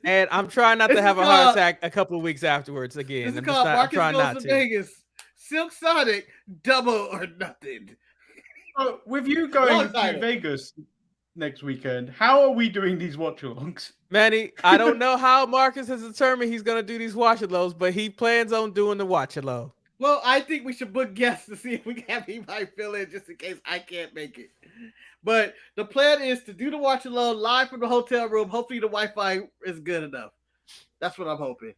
And I'm trying not to have a heart attack a couple of weeks afterwards again. This is I'm called I'm trying Marcus not Goes to to. Vegas. Silk Sonic, Double or Nothing. With you going to Vegas next weekend, how are we doing these watch-alongs? Manny, I don't know how Marcus has determined he's going to do these watch-alongs, but he plans on doing the watch-along. Well, I think we should book guests to see if we can have anybody fill in just in case I can't make it. But the plan is to do the watch-along live from the hotel room. Hopefully the Wi-Fi is good enough. That's what I'm hoping.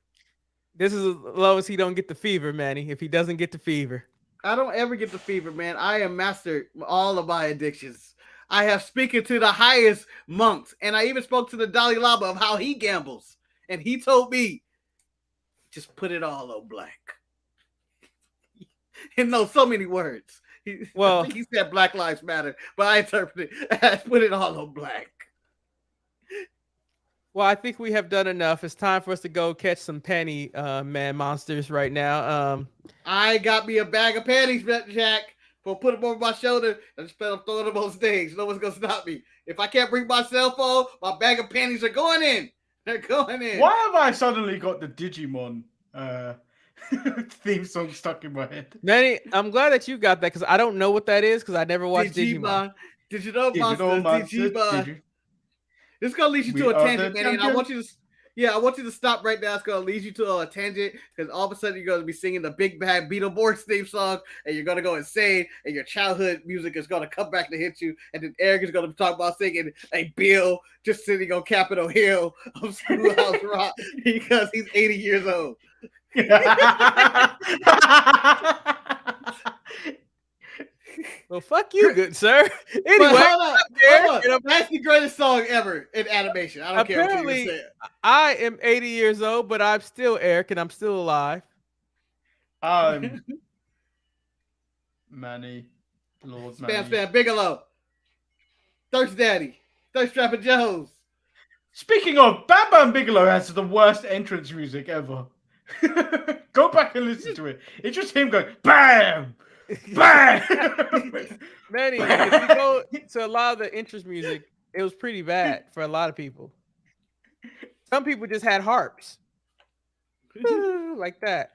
This is as low as he don't get the fever, Manny. If he doesn't get the fever. I don't ever get the fever, man. I am mastered all of my addictions. I have spoken to the highest monks, and I even spoke to the Dalai Lama of how he gambles. And he told me, just put it all on black. And no, so many words. I think he said Black Lives Matter, but I interpreted it as put it all on black. Well, I think we have done enough. It's time for us to go catch some penny man monsters right now. I got me a bag of panties, Jack. Put them over my shoulder and just throwing them on stage. No one's gonna stop me. If I can't bring my cell phone, my bag of panties are going in. They're going in. Why have I suddenly got the Digimon theme song stuck in my head? Manny, I'm glad that you got that because I don't know what that is because I never watched Digimon. Digital Monsters, Digimon. This is gonna lead you to a tangent, Manny, and I want you to stop right now. It's gonna lead you to a tangent because all of a sudden you're gonna be singing the Big Bad Beetleborgs theme song, and you're gonna go insane, and your childhood music is gonna come back to hit you, and then Eric is gonna talk about singing a Bill just sitting on Capitol Hill of Schoolhouse Rock because he's 80 years old. Well, fuck you, good sir. Anyway, hold on. That's the greatest song ever in animation. I don't care what you say. I am 80 years old, but I'm still Eric, and I'm still alive. Manny, Lord Spam Manny. Bigelow, Thirst Daddy, Thirst Trapper Jones. Speaking of, Bam Bam Bigelow has the worst entrance music ever. Go back and listen to it. It's just him going bam, bam. Manny, if you go to a lot of the entrance music, it was pretty bad for a lot of people. Some people just had harps. Like that.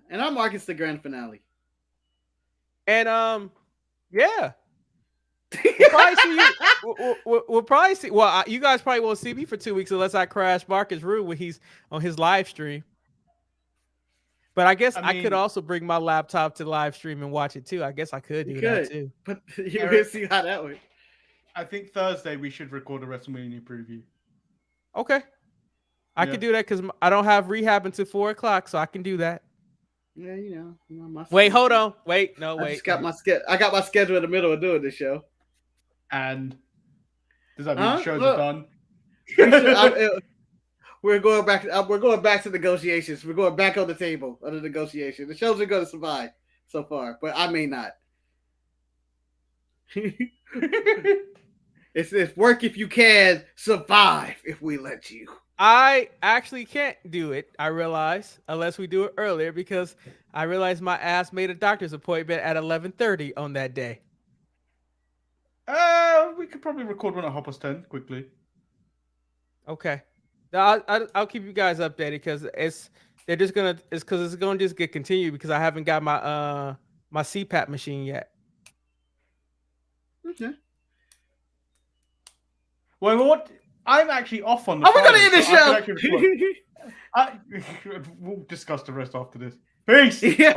And I'm Marcus the grand finale. And yeah. We'll probably see you. We'll probably see. Well, you guys probably won't see me for 2 weeks unless I crash Marcus' room when he's on his live stream. But I guess I could also bring my laptop to live stream and watch it too. I guess I could do that too. But you will see how that works. I think Thursday we should record a WrestleMania preview. Okay. I could do that because I don't have rehab until 4 o'clock, so I can do that. Yeah, you know. Wait, hold on. Wait, no, wait. I just got my schedule in the middle of doing this show. And does that mean the shows are done? We're going back. We're going back to negotiations. We're going back on the table of the negotiation. The shows are going to survive so far, but I may not. It's work if you can, survive if we let you. I actually can't do it, I realize, unless we do it earlier, because I realized my ass made a doctor's appointment at 11:30 on that day. We could probably record one at 10:30 quickly. Okay. I'll keep you guys updated because it's gonna just get continued because I haven't got my my CPAP machine yet. Okay. Well, what? I'm actually off on the. Are we gonna end the show? We'll discuss the rest after this. Peace. Yeah.